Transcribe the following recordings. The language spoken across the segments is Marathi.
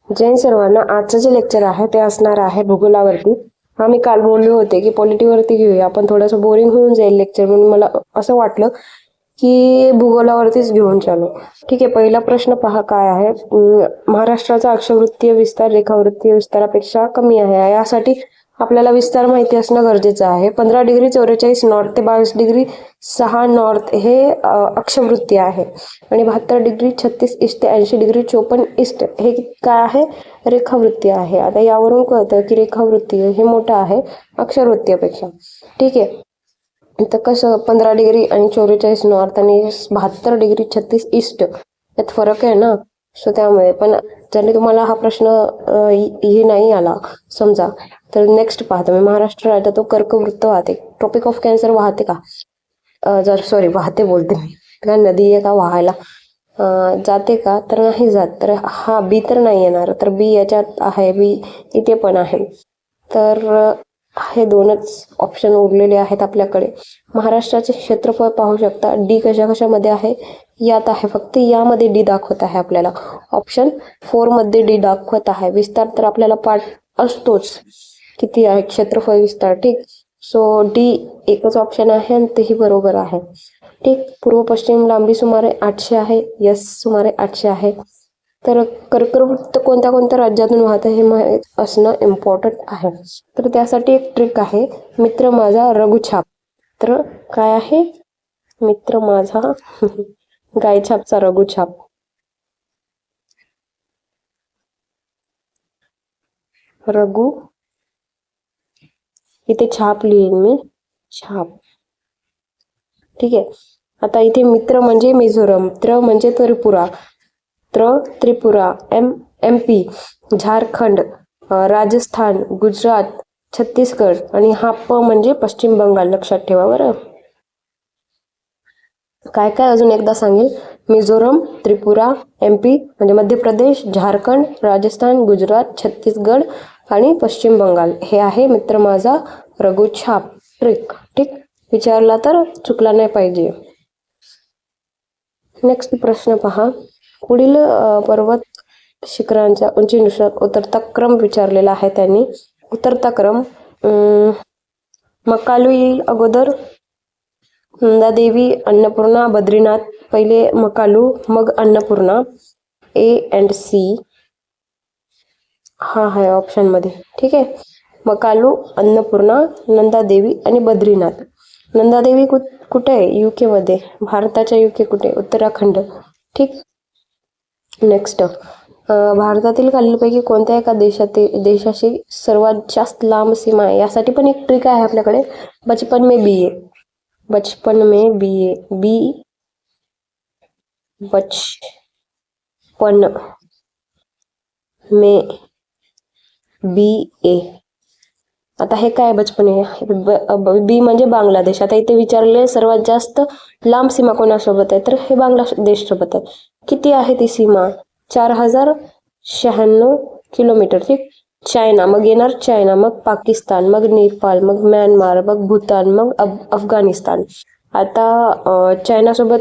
जैन सर्वांना. आजचं जे लेक्चर आहे ते असणार आहे भूगोलावरती. मी काल बोलले होते की पॉलिटीवरती घेऊया, आपण थोडंसं बोरिंग होऊन जाईल लेक्चर, म्हणून मला असं वाटलं की भूगोलावरतीच घेऊन चालू. ठीक आहे, पहिला प्रश्न पहा काय आहे. महाराष्ट्राचा अक्षवृत्तीय विस्तार रेखावृत्तीय विस्तारापेक्षा कमी आहे. यासाठी आपल्याला विस्तार माहिती असणं गरजेचं आहे. 15°44' ते 22°6' हे अक्षवृत्ती आहे, आणि 72°36' ते 80°54' हे काय आहे, रेखावृत्ती आहे. आता यावरून कळतं की रेखावृत्तीय हे मोठं आहे अक्षरवृत्तीयपेक्षा. ठीक आहे, तर कसं 15° आणि 44' आणि 72°36' यात फरक आहे ना. सो त्यामुळे पण जरी तुम्हाला हा प्रश्न हे नाही आला समजा, तर नेक्स्ट पाहतो मी. महाराष्ट्र राज्यात कर्कवृत्त वाहते. ट्रॉपिक ऑफ कॅन्सर वाहते का? वाहते बोलते मी, का नदी आहे का वाहायला? जाते का? तर नाही जात. तर हा बी तर नाही येणार, तर बी याच्यात आहे, बी इथे पण आहे. तर हे दोनच ऑप्शन उरलेले आहेत आपल्याकडे. महाराष्ट्राचे क्षेत्रफळ पाहू शकता. डी कशामध्ये आहे? यात आहे, फक्त यामध्ये डी दाखवत आहे आपल्याला. ऑप्शन 4 मध्ये डी दाखवत आहे. विस्तार तर आपल्याला पाठ असतोच, किती आहे क्षेत्रफळ विस्तार. ठीक, सो डी एकच ऑप्शन आहे आणि तेही बरोबर आहे. ठीक, पूर्व पश्चिम लांबी सुमारे 800 आहे. यस, सुमारे 800 आहे. तर कर्कवृत्त कोणत्या कोणत्या राज्यातून वाहतं हे माहीत असणं इम्पॉर्टंट आहे. तर त्यासाठी एक ट्रिक आहे, मित्र माझा रघुछाप. तर काय आहे? मित्र माझा गायछापचा रघुछाप. रघु, इथे छाप लिहिन मी, छाप. ठीक आहे, आता इथे मित्र म्हणजे मिझोरम, त्र म्हणजे त्रिपुरा, त्रिपुरा, MP, झारखंड, राजस्थान, गुजरात, छत्तीसगड, आणि हा प म्हणजे पश्चिम बंगाल. लक्षात ठेवा बरं. काय काय अजून एकदा सांगेल. मिझोरम, त्रिपुरा, MP म्हणजे मध्य प्रदेश, झारखंड, राजस्थान, गुजरात, छत्तीसगड आणि पश्चिम बंगाल. हे आहे मित्र माझा रघुछाप ट्रिक. ठीक, विचारला तर चुकला नाही पाहिजे. नेक्स्ट प्रश्न पहा. पुढील पर्वत शिखरांच्या उंचीनुसार उतरता क्रम विचारलेला आहे त्यांनी. उतरता क्रम मकालू येईल अगोदर, नंदादेवी, अन्नपूर्णा, बद्रीनाथ. पहिले मकालू, मग अन्नपूर्णा. A&C हा आहे ऑप्शन मध्ये. ठीक आहे, मकालू, अन्नपूर्णा, नंदादेवी आणि बद्रीनाथ. नंदादेवी कुठे आहे? UK मध्ये. भारताच्या UK कुठे? उत्तराखंड. ठीक, नेक्स्ट. भारतातील खालीलपैकी कोणत्या एका देशाशी सर्वात जास्त लांब सीमा आहे? यासाठी पण एक ट्रिक आहे आपल्याकडे. बचपन में BA, बचपन में BA, बचपन में BA. आता हे काय बचपन आहे? बी म्हणजे बांगलादेश. आता इथे विचारले सर्वात जास्त लांब सीमा कोणासोबत आहे, तर हे बांगलादेश सोबत आहे. किती आहे ती सीमा? 4096 किलोमीटर. ठीक, चायना, मग येणार चायना, मग पाकिस्तान, मग नेपाळ, मग म्यानमार, मग भूतान, मग अफगाणिस्तान. आता चायना सोबत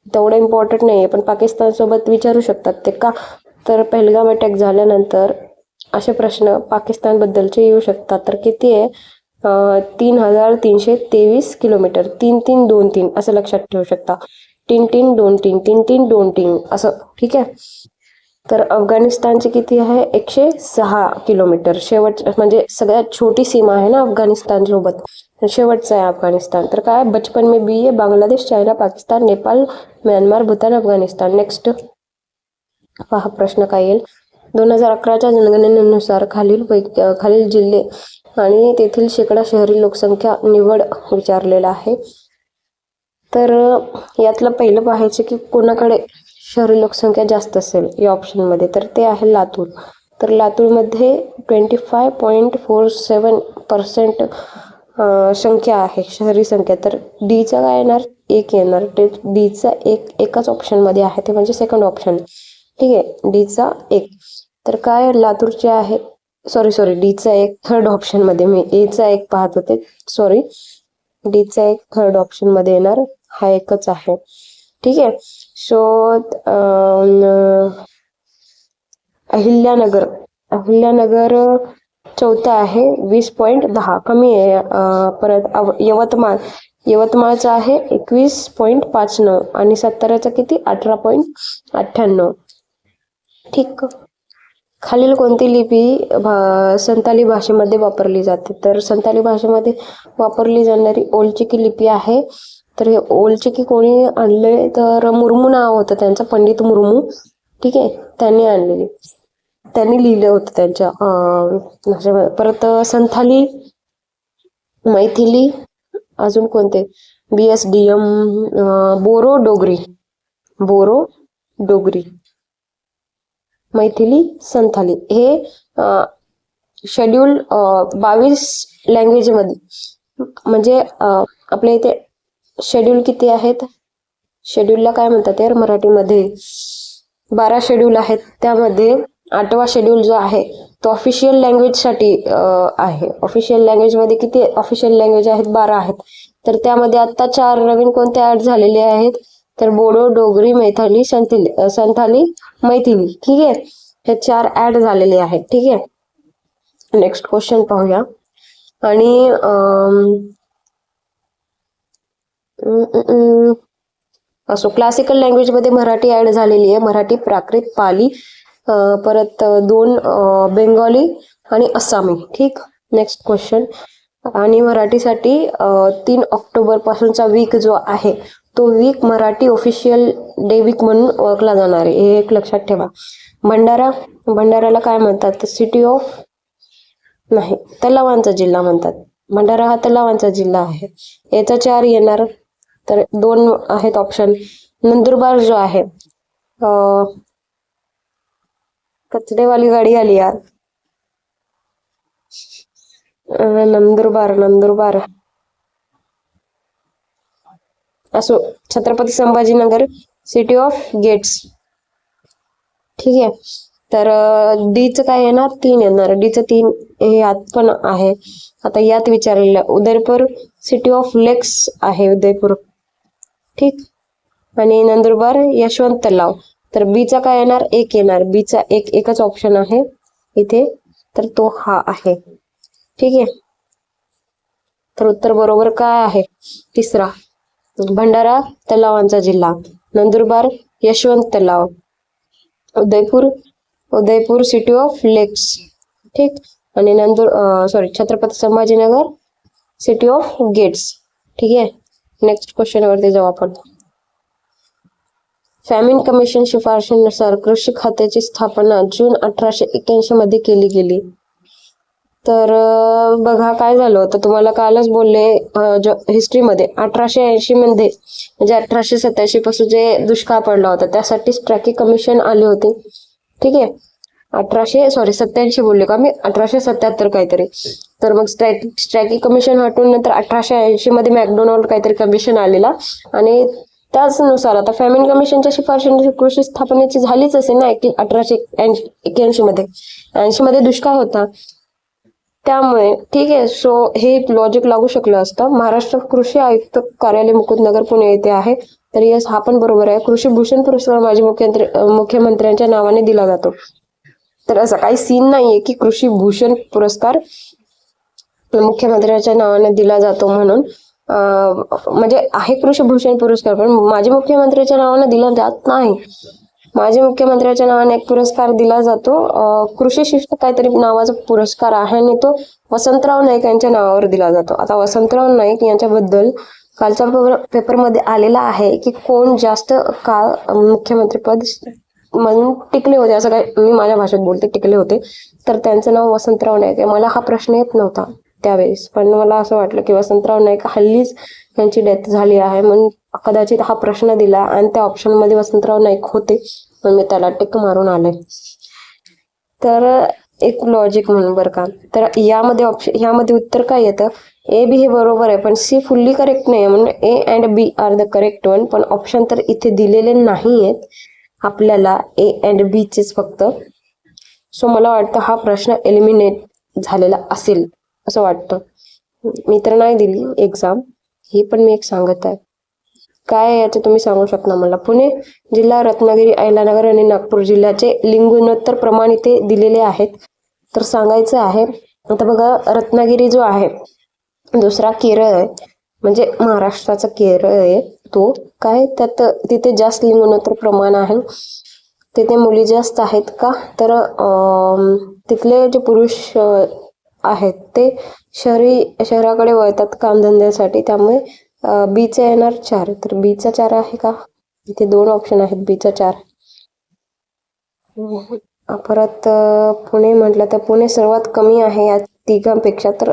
तेवढं इम्पॉर्टंट नाही आहे, पण पाकिस्तान सोबत विचारू शकतात ते का? तर पहलगाम अटॅक झाल्यानंतर असे प्रश्न पाकिस्तान बद्दलचे येऊ शकतात. तर किती आहे? 3323 किलोमीटर. 3323 असं लक्षात ठेवू शकता. 3323, 3323 असं. ठीक आहे, तर अफगाणिस्तानची किती आहे? 106 किलोमीटर. शेवट म्हणजे सगळ्यात छोटी सीमा आहे ना अफगाणिस्तान सोबत, शेवटचं आहे अफगाणिस्तान. तर काय? बचपन में BA, Bangladesh, China, Pakistan, Nepal, Myanmar, Bhutan, Afghanistan. Next पहा प्रश्न काय येईल. 2011च्या जनगणनेनुसार खालील जिल्हे आणि तेथील शेकडा शहरी लोकसंख्या निवड विचारलेला आहे. तर यातलं पहिलं पाहायचं की कोणाकडे शहरी लोकसंख्या जास्त असेल या ऑप्शनमध्ये, तर ते आहे लातूर. तर लातूरमध्ये 25.47% संख्या आहे, शहरी संख्या. तर डीचा काय येणार? 1 येणार. डीचा एकाच ऑप्शनमध्ये आहे, ते म्हणजे सेकंड ऑप्शन. ठीक आहे, डीचा 1. तर काय लातूरचे आहे, सॉरी डीचा 1 थर्ड ऑप्शनमध्ये. मी एचा 1 पाहत होते, सॉरी. डीचा 1 थर्ड ऑप्शनमध्ये येणार, हा एकच आहे. ठीक आहे, सो अहिल्यानगर. अहिल्यानगर चौथा आहे 20.10, कमी आहे. परत यवतमाळ, यवतमाळचा आहे 21.59 आणि साताऱ्याचा किती 18.98. ठीक. खालील कोणती लिपी संताली भाषेमध्ये वापरली जाते? तर संताली भाषेमध्ये वापरली जाणारी ओलचिकी लिपी आहे. तर हे ओलचिकी कोणी आणले? तर मुर्मू नाव होतं त्यांचं, पंडित मुर्मू. ठीक आहे, त्यांनी लिहिलं होतं त्यांच्या भाषेमध्ये. परत संथाली, मैथिली, अजून कोणते? BSDM, बोरो डोगरी, मैथिली, संथाली. हे शेड्यूल 22 लँग्वेजमध्ये, म्हणजे आपल्या इथे शेड्यूल किती आहेत? शेड्यूलला काय म्हणतात यार मराठीमध्ये? 12 शेड्यूल आहेत. त्यामध्ये 8वा शेड्यूल जो आहे तो ऑफिशियल लँग्वेजसाठी आहे. ऑफिशियल लँग्वेजमध्ये किती ऑफिशियल लँग्वेज आहेत? 12 आहेत. तर त्यामध्ये आता 4 नवीन कोणते ऍड झालेले आहेत? तर बोडो, डोगरी, मैथिली, संथाली, मैथिली. ठीक आहे, हे 4 ऍड झालेले आहेत. ठीक आहे, नेक्स्ट क्वेश्चन पाहूया. आणि असो, क्लासिकल लँग्वेजमध्ये मराठी ऍड झालेली आहे. मराठी, प्राकृत, पाली, परत 2 बेंगॉली आणि आसामी. ठीक, नेक्स्ट क्वेश्चन. आणि मराठीसाठी 3 ऑक्टोबर पासूनचा वीक जो आहे तो week Marathi official day week म्हणून ओळखला जाणार आहे. हे एक लक्षात ठेवा. भंडाराला काय म्हणतात? सिटी ऑफ नाही, तलावांचा जिल्हा म्हणतात. भंडारा हा तलावांचा जिल्हा आहे. याचा 4 येणार, तर 2 आहेत ऑप्शन. नंदुरबार जो आहे, कचरेवाली गाडी आली यार. नंदुरबार असो. Chhatrapati Sambhajinagar, city of gates. ठीक आहे, तर डीचं काय येणार? 3 येणार. डीचं 3 हे यात पण आहे. आता यात विचारलेलं उदयपूर, सिटी ऑफ लेक्स आहे उदयपूर. ठीक, आणि नंदुरबार, यशवंत तलाव. तर बीचा काय येणार? 1 येणार. बीचा एकच ऑप्शन आहे इथे, तर तो हा आहे. ठीक आहे, तर उत्तर बरोबर काय आहे? तिसरा, भंडारा तलावांचा जिल्हा, नंदुरबार यशवंत तलाव, उदयपूर सिटी ऑफ लेक्स. ठीक, आणि Chhatrapati Sambhajinagar city of gates. ठीक आहे, नेक्स्ट क्वेश्चन वरती जाऊ आपण. फॅमिन कमिशन शिफारशीनुसार कृषी खात्याची स्थापना जून 1881 मध्ये केली गेली. तर बघा काय झालं होतं, तुम्हाला कालच बोलले हिस्ट्रीमध्ये 1880 मध्ये, म्हणजे 1887 पासून जे दुष्काळ पडला होता त्यासाठी स्ट्रॅकी कमिशन आले होते. ठीक आहे, 87 बोलले का मी? 1877 काहीतरी. तर मग स्ट्रॅकी कमिशन हटून नंतर 1880 मध्ये मॅकडोनाल्ड काहीतरी कमिशन आलेला, आणि त्याचनुसार आता फॅमिन कमिशनच्या शिफारशीनुसार कृषी स्थापनेची झालीच असेल ना 1881 मध्ये. 80 मध्ये दुष्काळ होता त्यामुळे. ठीक आहे, सो हे लॉजिक लागू शकलं असतं. महाराष्ट्र कृषी आयुक्त कार्यालय मुकुंदनगर पुणे येथे आहे. तर यस, हा पण बरोबर आहे. कृषी भूषण पुरस्कार माजी मुख्यमंत्र्यांच्या नावाने दिला जातो. तर असं काही सीन नाहीये की कृषी भूषण पुरस्कार मुख्यमंत्र्यांच्या नावाने दिला जातो म्हणून. म्हणजे आहे कृषी भूषण पुरस्कार, पण माजी मुख्यमंत्र्यांच्या नावाने दिला जात नाही. माजी मुख्यमंत्र्यांच्या नावाने एक पुरस्कार दिला जातो, कृषी शिष्ट काहीतरी नावाचा पुरस्कार आहे, आणि तो वसंतराव नाईक यांच्या नावावर दिला जातो. आता वसंतराव नाईक यांच्याबद्दल कालच्या पेपरमध्ये आलेला आहे की कोण जास्त काळ मुख्यमंत्रीपद म्हणून टिकले होते, असं काय मी माझ्या भाषेत बोलते, टिकले होते. तर त्यांचं नाव वसंतराव नाईक आहे. मला हा प्रश्न येत नव्हता त्यावेळेस, पण मला असं वाटलं की वसंतराव नाईक हल्लीच यांची डेथ झाली आहे म्हणून कदाचित हा प्रश्न दिला, आणि त्या ऑप्शन मध्ये वसंतराव नाईक होते पण मी त्याला टिक मारून आले. तर एक लॉजिक म्हणून बरं का. तर यामध्ये उत्तर काय येतं? ए बी हे बरोबर आहे, पण सी फुल्ली करेक्ट नाही, म्हणजे A and B are the correct one. पण ऑप्शन तर इथे दिलेले नाही आहेत आपल्याला, ए अँड बी चेच फक्त. सो मला वाटतं हा प्रश्न एलिमिनेट झालेला असेल असं वाटतं. मी तर नाही दिली एक्झाम, ही पण मी एक सांगत आहे. काय याचे तुम्ही सांगू शकता मला? पुणे जिल्हा, रत्नागिरी, अहिल्यानगर आणि नागपूर जिल्ह्याचे लिंग गुणोत्तर प्रमाण इथे दिलेले आहेत. तर सांगायचं आहे. आता बघा, रत्नागिरी जो आहे, दुसरा केरळ आहे, म्हणजे महाराष्ट्राचा केरळ आहे तो. काय त्यात तिथे जास्त लिंग गुणोत्तर प्रमाण आहे. तिथे मुली जास्त आहेत का? तर तिथले जे पुरुष आहेत ते शहराकडे वळतात कामधंद्यासाठी. त्यामुळे बीचा येणार 4. तर बीचा 4 आहे का? इथे 2 ऑप्शन आहेत, बीचा 4. परत पुणे म्हटलं तर पुणे सर्वात कमी आहे या तिघांपेक्षा. तर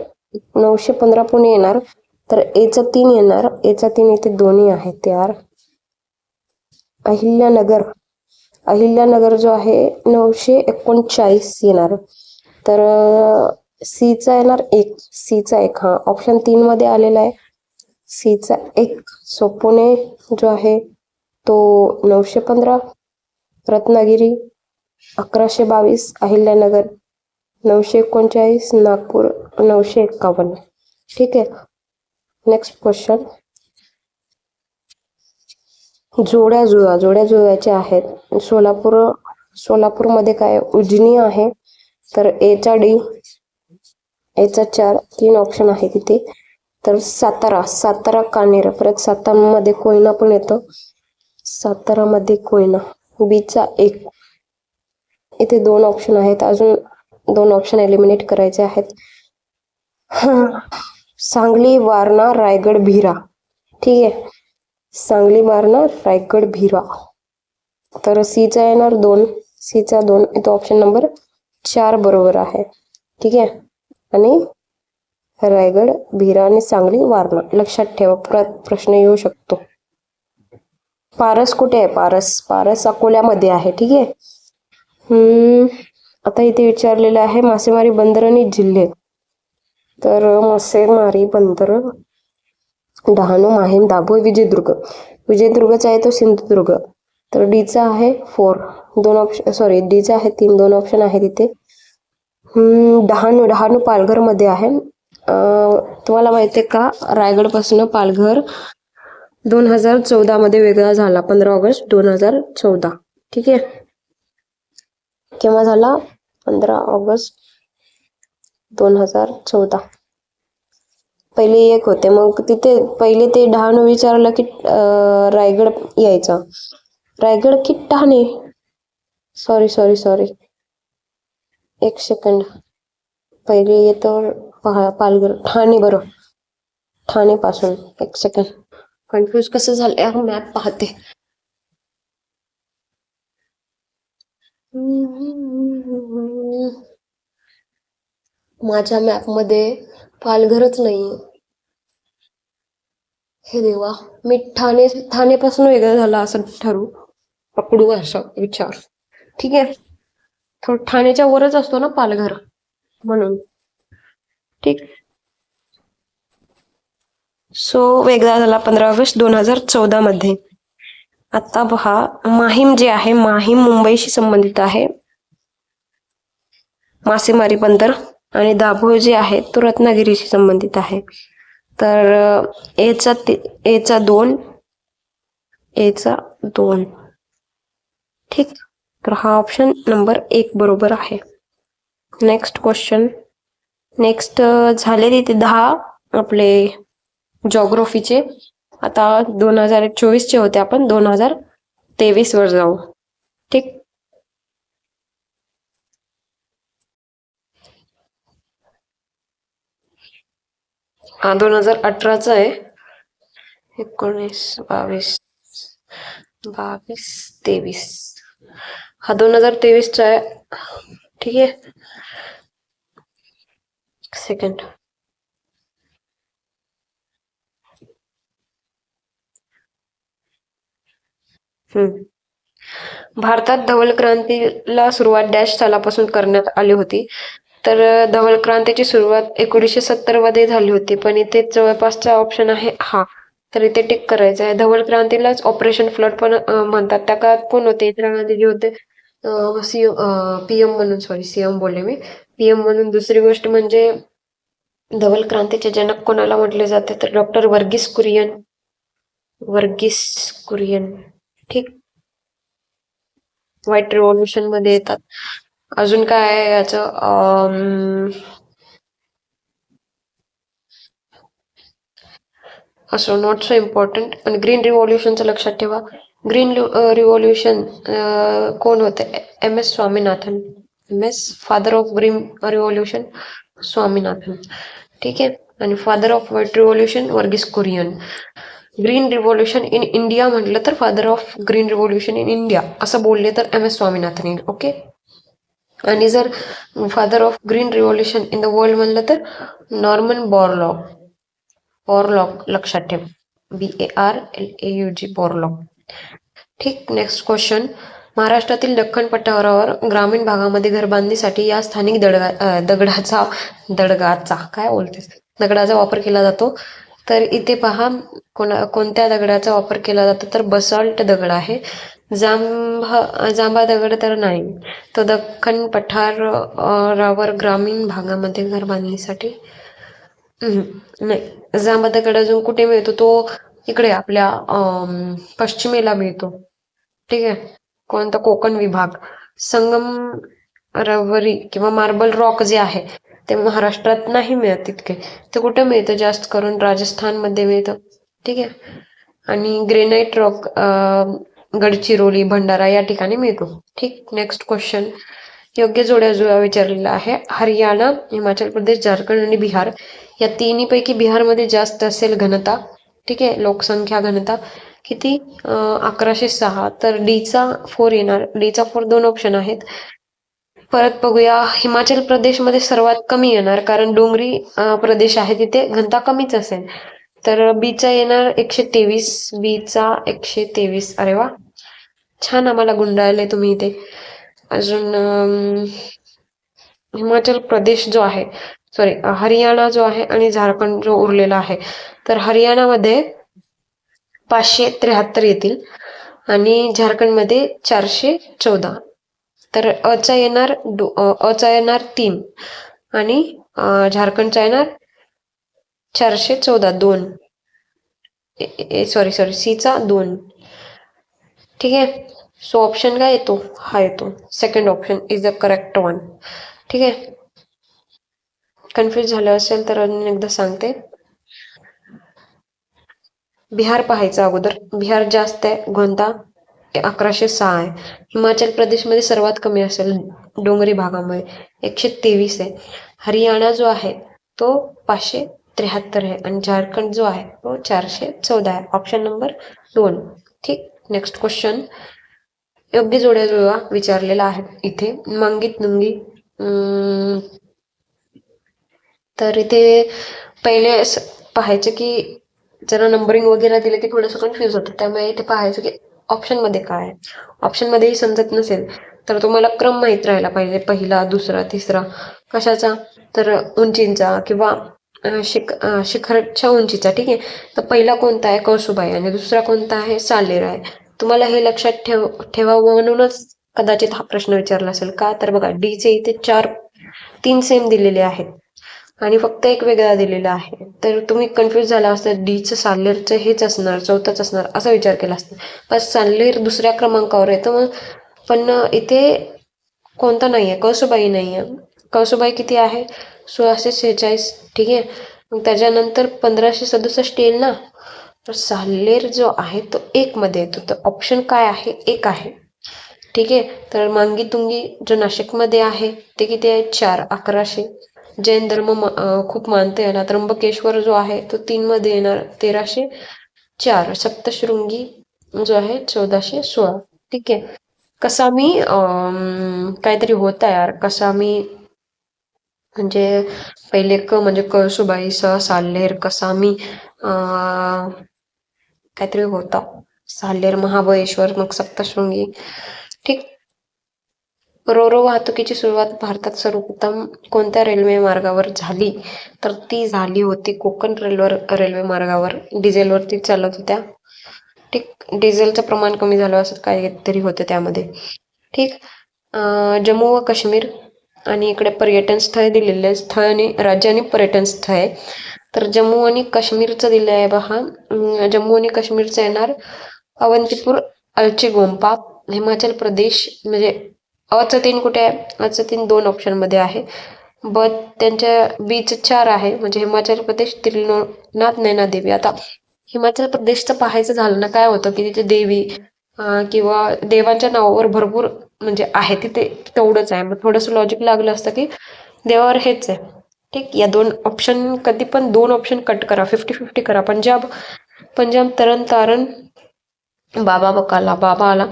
915 पुणे येणार. तर एचा 3 येणार. एचा 3 इथे दोन्ही आहेत यार. अहिल्यानगर जो आहे 939 येणार. तर सीचा येणार 1. सीचा 1 हा ऑप्शन 3 मध्ये आलेला आहे. सीचा 1. सो पुणे जो आहे तो 915, रत्नागिरी 1122, अहिल्यानगर 939, नागपूर 951. ठीक आहे. Next question. जोड्या जुळवायच्या आहेत. सोलापूरमध्ये काय? उजनी आहे. तर एचा डी, एचा 4, 3 ऑप्शन आहे तिथे. तर सातारा कानेर. परत सातारामध्ये कोयना पण येतं. सातारामध्ये कोयना. बीचा 1. इथे 2 ऑप्शन आहेत. अजून 2 ऑप्शन एलिमिनेट करायचे आहेत. सांगली, वारणा, रायगड, भीरा. ठीक आहे. सांगली, वारणा, रायगड, भीरा. तर सीचा येणार 2. सीचा 2 इथं ऑप्शन नंबर 4 बरोबर आहे. ठीक आहे. आणि रायगड, भीरा आणि सांगली, वारणा लक्षात ठेवा. प्रश्न येऊ शकतो. पारस कुठे आहे? पारस अकोल्यामध्ये आहे. ठीक आहे. आता इथे विचारलेलं आहे मासेमारी बंदर आणि जिल्हे. तर मासेमारी बंदर डहाणू, माहीम, दाभोळ, विजयदुर्गचा आहे तो सिंधुदुर्ग. तर डीचा आहे 4. 2 ऑप्शन, सॉरी, डीचा आहे 3. 2 ऑप्शन आहे तिथे. डहाणू पालघर मध्ये आहे. तुम्हाला माहिती आहे का, रायगड पासून पालघर 2014 मध्ये वेगळा झाला. 15 ऑगस्ट 2014. ठीक आहे. केव्हा झाला? 15 ऑगस्ट 2014. पहिले एक होते, मग तिथे पहिले ते डहाणू विचारलं की रायगड यायचा. रायगड की डहाणे? सॉरी, एक सेकंड. पहिले येतं पालघर, ठाणे. बरं, ठाणे पासून. एक सेकंड, कन्फ्यूज कसं झालं. मॅप पाहते. माझ्या मॅप मध्ये पालघरच नाही. हे देवा, मी ठाणेपासून वेगळं झालं असं पकडू असं विचार. ठीक आहे. थोडं ठाण्याच्या वरच असतो ना पालघर, म्हणून. ठीक. सो वेगळा झाला 15 ऑगस्ट 2014 मध्ये. आता पहा, माहीम जे आहे, माहीम मुंबईशी संबंधित आहे, मासेमारी बंदर. आणि दाभोळ जे आहे तो रत्नागिरीशी संबंधित आहे. तर एचा 2. ठीक. तर हा ऑप्शन नंबर 1 बरोबर आहे. Next question. नेक्स्ट झाले तिथे 10 आपले जॉग्राफीचे. आता 2024 चे होते, आपण 2023 वर जाऊ. ठीक. हा 2018चा आहे. 19, 22, 23. हा 2023चा आहे. ठीक आहे. सेकंड. भारतात धवल क्रांतीला सुरुवात डॅश सालापासून करण्यात आली होती. तर धवल क्रांतीची सुरुवात 1970 मध्ये झाली होती, पण इथे जवळपासचा ऑप्शन आहे हा. तर इथे टिक करायचं आहे. धवल क्रांतीलाच ऑपरेशन फ्लड पण म्हणतात. त्या काळात कोण होते? इंदिरा गांधी जे होते पीएम म्हणून. सीएम बोलले मी, पीएम म्हणून. दुसरी गोष्ट म्हणजे धवल क्रांतीचे जनक कोणाला म्हटले जाते? तर डॉक्टर वर्गीस कुरियन. वर्गीस कुरियन. ठीक. व्हाईट रिव्हॉल्युशन मध्ये येतात. अजून काय आहे याचं असो, नॉट सो इम्पॉर्टंट. पण ग्रीन रिव्हॉल्युशनचं लक्षात ठेवा. ग्रीन रिव्हॉल्युशन कोण होते? M S Swaminathan. M S father of green revolution Swaminathan. ठीक आहे. आणि father of white revolution Verghese Kurien. Green revolution in India म्हटलं तर father of green revolution in India असं बोलले तर एम एस स्वामीनाथन येईल. ओके. आणि जर father of green revolution in the world म्हणलं तर नॉर्मन बॉरलॉग. बॉरलॉग लक्षात ठेव. BARLAUG Borlaug. ठीक. Next question. महाराष्ट्रातील दख्खन पठारावर ग्रामीण भागामध्ये घर बांधणीसाठी या स्थानिक दगडाचा काय बोलतेस दगडाचा वापर केला जातो. तर इथे पहा कोणत्या दगडाचा वापर केला जातो तर बसॉल्ट दगड आहे. जांबा दगड तर नाही. तो दख्खन पठारावर ग्रामीण भागामध्ये घर बांधणीसाठी नाही. जांबा दगड अजून कुठे मिळतो? तो इकडे आपल्या पश्चिमेला मिळतो. ठीक आहे. कोणता? कोकण विभाग. संगम रवरी किंवा मार्बल रॉक जे आहे ते महाराष्ट्रात नाही मिळत तितके. ते कुठं मिळतं? जास्त करून राजस्थानमध्ये मिळतं. ठीक आहे. आणि ग्रेनाइट रॉक गडचिरोली भंडारा या ठिकाणी मिळतो. ठीक. Next question. योग्य जोड्या जुळवा विचारलेला आहे. हरियाणा, हिमाचल प्रदेश, झारखंड आणि बिहार या तिन्हीपैकी बिहारमध्ये जास्त असेल घनता. ठीक आहे. लोकसंख्या घनता किती? 1106. तर डीचा 4 येणार. डीचा 4 2 ऑप्शन आहेत. परत बघूया. हिमाचल प्रदेशमध्ये सर्वात कमी येणार कारण डोंगरी प्रदेश आहे तिथे घनता कमीच असेल. तर बीचा येणार 123. बीचा 123. अरे वा, छान आम्हाला गुंडाळले तुम्ही इथे. अजून हिमाचल प्रदेश जो आहे सॉरी हरियाणा जो आहे आणि झारखंड जो उरलेला आहे तर हरियाणामध्ये 573 येतील आणि झारखंडमध्ये 414. तर अचा येणार 3 आणि झारखंडचा येणार 414 2. सॉरी सीचा 2. ठीक आहे. सो ऑप्शन काय येतो? हा येतो. Second option is the correct one. ठीक आहे. कन्फ्युज झालं असेल तर अजून एकदा सांगते. बिहार पाहायचं अगोदर. बिहार जास्त आहे घनता 1106 आहे. हिमाचल प्रदेशमध्ये सर्वात कमी असेल डोंगरी भागामध्ये 123 आहे. हरियाणा जो आहे तो 573 आहे आणि झारखंड जो आहे तो 414 आहे. Option number 2. ठीक. Next question. योग्य जोड्या जुळवा विचारलेला आहे इथे. मंगीत नुंगी. तर इथे पहिले पाहायचं की जरा नंबरिंग वगैरे दिले की थोडंसं कन्फ्युज होतं. त्यामुळे इथे पाहायचं की ऑप्शनमध्ये काय आहे. ऑप्शनमध्येही समजत नसेल तर तुम्हाला क्रम माहीत राहायला पाहिजे. पहिला, दुसरा, तिसरा कशाचा तर उंचींचा किंवा शिखरच्या उंचीचा. ठीक आहे. तर पहिला कोणता आहे? कळसुबाई आणि दुसरा कोणता आहे? सालेर आहे. तुम्हाला हे लक्षात ठेवावं म्हणूनच कदाचित हा प्रश्न विचारला असेल. का तर बघा डीचे इथे 3 सेम दिलेले आहेत आणि फक्त एक वेगळा दिलेला आहे. तर तुम्ही कन्फ्युज झाला असता डीचं साल्लेरचं हेच असणार, चौथंच असणार असा विचार केला असता. पण साल्लेर दुसऱ्या क्रमांकावर येतं मग. पण इथे कोणता नाही आहे? कळसुबाई नाही आहे. कळसुबाई किती आहे? 1646. ठीक आहे. मग त्याच्यानंतर 1567 येईल ना. तर साल्लेर जो आहे तो 1 मध्ये येतो. तर ऑप्शन काय आहे? 1 आहे. ठीक आहे. तर मांगीतुंगी जो नाशिकमध्ये आहे ते किती आहे? 4 1100. जैन धर्म खूप मानते याला. त्र्यंबकेश्वर जो आहे तो 3 मध्ये येणार 1304. सप्तशृंगी जो आहे 1416. ठीक आहे. कसामी काहीतरी होता यार. कसामी म्हणजे पहिले म्हणजे कळसुबाई साल्लेर कसामी काहीतरी होता. साल्लेर महाबळेश्वर मग सप्तशृंगी. ठीक. रोरो वाहतुकीची सुरुवात भारतात सर्वप्रथम कोणत्या रेल्वे मार्गावर झाली तर ती झाली होती कोकण रेल्वे मार्गावर. डिझेलवरती चालत होत्या. ठीक. डिझेलचं प्रमाण कमी झालं असं काहीतरी होतं त्यामध्ये. ठीक. जम्मू व काश्मीर आणि इकडे पर्यटन स्थळ दिलेले स्थळ आणि राज्य आणि पर्यटन स्थळ आहे. तर जम्मू आणि काश्मीरचं दिलं आहे पहा. जम्मू आणि काश्मीरचं येणार अवंतीपूर, अलची-गोंपा. हिमाचल प्रदेश म्हणजे अचं 3 कुठे आहे? अचं 3 2 ऑप्शनमध्ये आहे. ब त्यांच्या बीच 4 आहे, म्हणजे हिमाचल प्रदेश, त्रिलोनाथ, नैना देवी. आता हिमाचल प्रदेशचं पाहायचं झालं ना, काय होतं की तिथे देवी किंवा देवांच्या नावावर भरपूर म्हणजे आहे तिथे, तेवढंच आहे. मग थोडंसं लॉजिक लागलं असतं की देवावर हेच आहे. ठीक, या 2 ऑप्शन, कधी पण 2 ऑप्शन कट करा, 50-50 करा. पंजाब, तरन तारण, बाबा बकाला, बाबा आला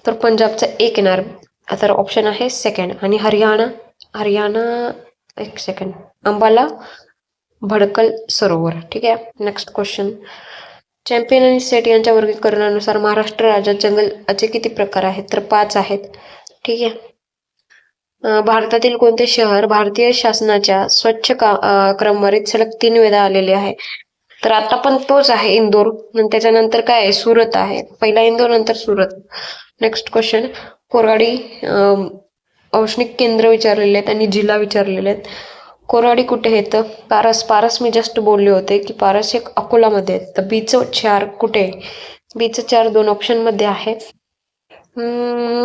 तर पंजाबचा 1 येणार. तर ऑप्शन आहे सेकंड. आणि हरियाणा 1 सेकंड, अंबाला, भडकल सरोवर. ठीक आहे. Next question. चॅम्पियन आणि सेट यांच्या वर्गीकरणानुसार महाराष्ट्र राज्यात जंगलाचे किती प्रकार आहेत? तर 5 आहेत. ठीक आहे. भारतातील कोणते शहर भारतीय शासनाच्या स्वच्छ क्रमवारीत सलग 3 वेळा आलेले आहे? तर आता पण तोच आहे, इंदोर. त्याच्यानंतर काय आहे? सुरत आहे. पहिला इंदोर, नंतर सुरत. Next question. कोराडी औष्णिक केंद्र विचारलेले आहेत आणि जिल्हा विचारलेले आहेत. कोराडी कुठे येतं? पारस मी जस्ट बोलले होते की पारस एक अकोलामध्ये आहे. तर बीचं 4 कुठे? बीचं 4 2 ऑप्शनमध्ये आहे.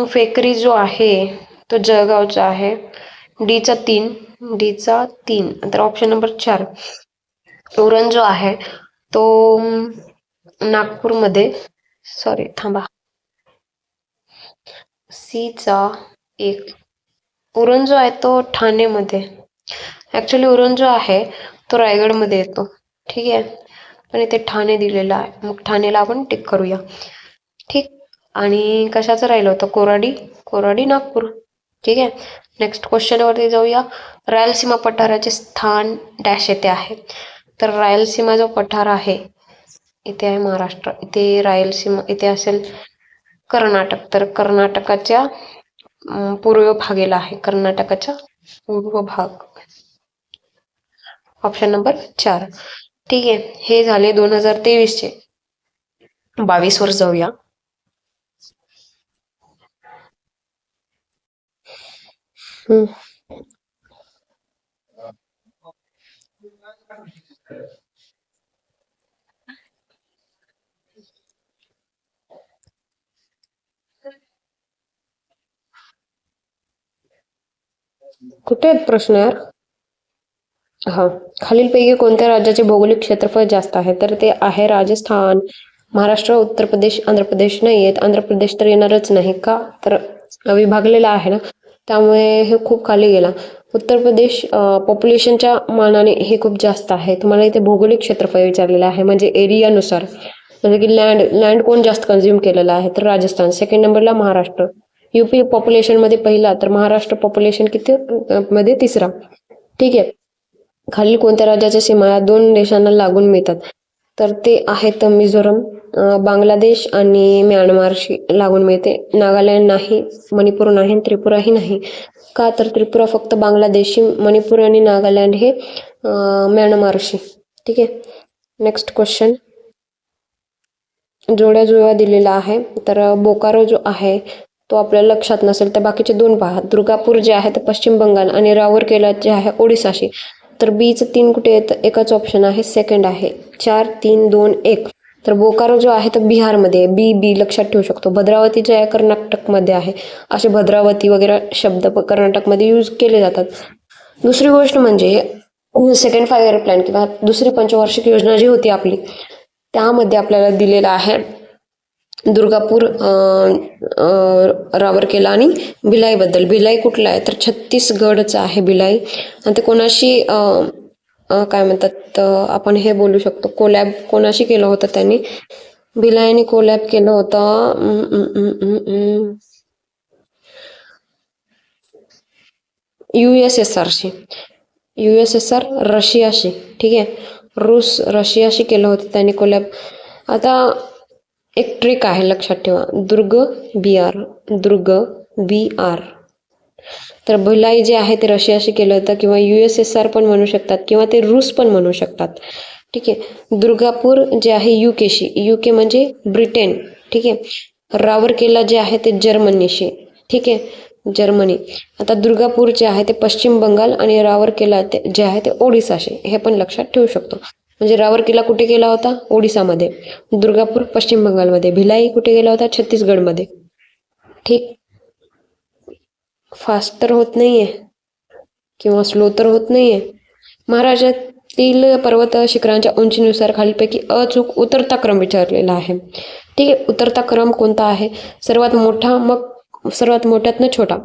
फेकरी जो आहे तो जळगावचा आहे. डीचा 3. तर ऑप्शन नंबर 4. उरण जो आहे तो नागपूरमध्ये, सॉरी थांबा, सीचा 1. उरण जो आहे तो ठाणेमध्ये. ॲक्च्युली उरण जो आहे तो रायगडमध्ये येतो. ठीक आहे. पण इथे ठाणे दिलेलं आहे, मग ठाणेला आपण टिक करूया. ठीक. आणि कशाचं राहिलं होतं? कोराडी नागपूर. ठीक आहे. नेक्स्ट क्वेश्चनवरती जाऊया. रायलसीमा पठाराचे स्थान डॅश येथे आहे? तर रायलसीमा जो पठार आहे इथे आहे महाराष्ट्र, इथे रायलसीमा, इथे असेल कर्नाटक. तर कर्नाटकाच्या पूर्व भागेला आहे, कर्नाटकाच्या पूर्व भाग. Option number 4. ठीक आहे. हे झाले 2023चे. 22 वर जाऊया. कुठे आहेत प्रश्न यार? हा, खालीलपैकी कोणत्या राज्याचे भौगोलिक क्षेत्रफळ जास्त आहे? तर ते आहे राजस्थान, महाराष्ट्र, उत्तर प्रदेश, आंध्र प्रदेश नाही आहेत. आंध्र प्रदेश तर येणारच नाही, का तर विभागलेला आहे ना, त्यामुळे हे खूप खाली गेला. उत्तर प्रदेश पॉप्युलेशनच्या मानाने हे खूप जास्त आहे. तुम्हाला इथे भौगोलिक क्षेत्रफळ विचारलेलं आहे, म्हणजे एरियानुसार, म्हणजे की लँड कोण जास्त कन्झ्युम केलेला आहे? तर राजस्थान. सेकंड नंबरला महाराष्ट्र. युपी पॉप्युलेशन मध्ये पहिला, तर महाराष्ट्र पॉप्युलेशन किती मध्ये 3रा. ठीक आहे. खालील कोणत्या राज्याच्या सीमा 2 देशांना लागून मिळतात? तर ते आहेत मिझोरम, बांगलादेश आणि म्यानमारशी लागून मिळते. नागालँड नाही, मणिपूर नाही, त्रिपुराही नाही. का तर त्रिपुरा फक्त बांगलादेशशी, मणिपूर आणि नागालँड हे म्यानमारशी. ठीक आहे. Next question. जोड्या दिलेला आहे. तर बोकारो जो आहे तो आपल्याला लक्षात नसेल तर बाकीचे 2 पहा. दुर्गापूर जे आहे ते पश्चिम बंगाल आणि राऊरकेला जे आहे ओडिसाशी. तर बीचं 3 कुठे येतं? एकच ऑप्शन आहे, सेकंड आहे. 4 3 2 1. तर बोकारो जो आहे तो बिहारमध्ये आहे. बी लक्षात ठेवू शकतो. भद्रावती जे आहे कर्नाटकमध्ये आहे. असे भद्रावती वगैरे शब्द कर्नाटकमध्ये यूज केले जातात. दुसरी गोष्ट म्हणजे सेकंड 5 इयर प्लॅन किंवा दुसरी पंचवार्षिक योजना जी होती आपली, त्यामध्ये आपल्याला दिलेलं आहे दुर्गापूर, रावरकेला आणि भिलाईबद्दल. भिलाई कुठला आहे? तर छत्तीसगडचा आहे भिलाई. आणि ते कोणाशी काय म्हणतात, आपण हे बोलू शकतो, कोलॅब कोणाशी केलं होतं त्यांनी? भिलाईने कोलॅब केलं होतं USSRशी, रशियाशी. ठीक आहे. रशियाशी केलं होतं त्यांनी कोलॅब. आता एक ट्रिक आहे, लक्षात ठेवा. दुर्ग BR. तर भिलाई जे आहे ते रशियाशी केलं होतं, किंवा USSR पण म्हणू शकतात, किंवा ते रूस पण म्हणू शकतात. ठीक आहे. दुर्गापूर जे आहे UKशी, UK म्हणजे ब्रिटन. ठीक आहे. रावरकेला जे आहे ते जर्मनीशी. ठीक आहे. जर्मनी. आता दुर्गापूर जे आहे ते पश्चिम बंगाल आणि रावरकेला जे आहे ते ओडिसाशे. हे पण लक्षात ठेवू शकतो. म्हणजे रावरकेला कुठे गेला होता? ओडिसामध्ये. दुर्गापूर पश्चिम बंगालमध्ये. भिलाई कुठे गेला होता? छत्तीसगडमध्ये. ठीक. फास्ट तर होत नाहीये किंवा स्लो तर होत नाहीये. महाराष्ट्रातील पर्वत शिखरांच्या उंचीनुसार खालीलपैकी अचूक उतरता क्रम विचारलेला आहे. ठीक आहे. उतरता क्रम कोणता आहे? सर्वात मोठा, मग सर्वात मोठ्यातनं छोटा.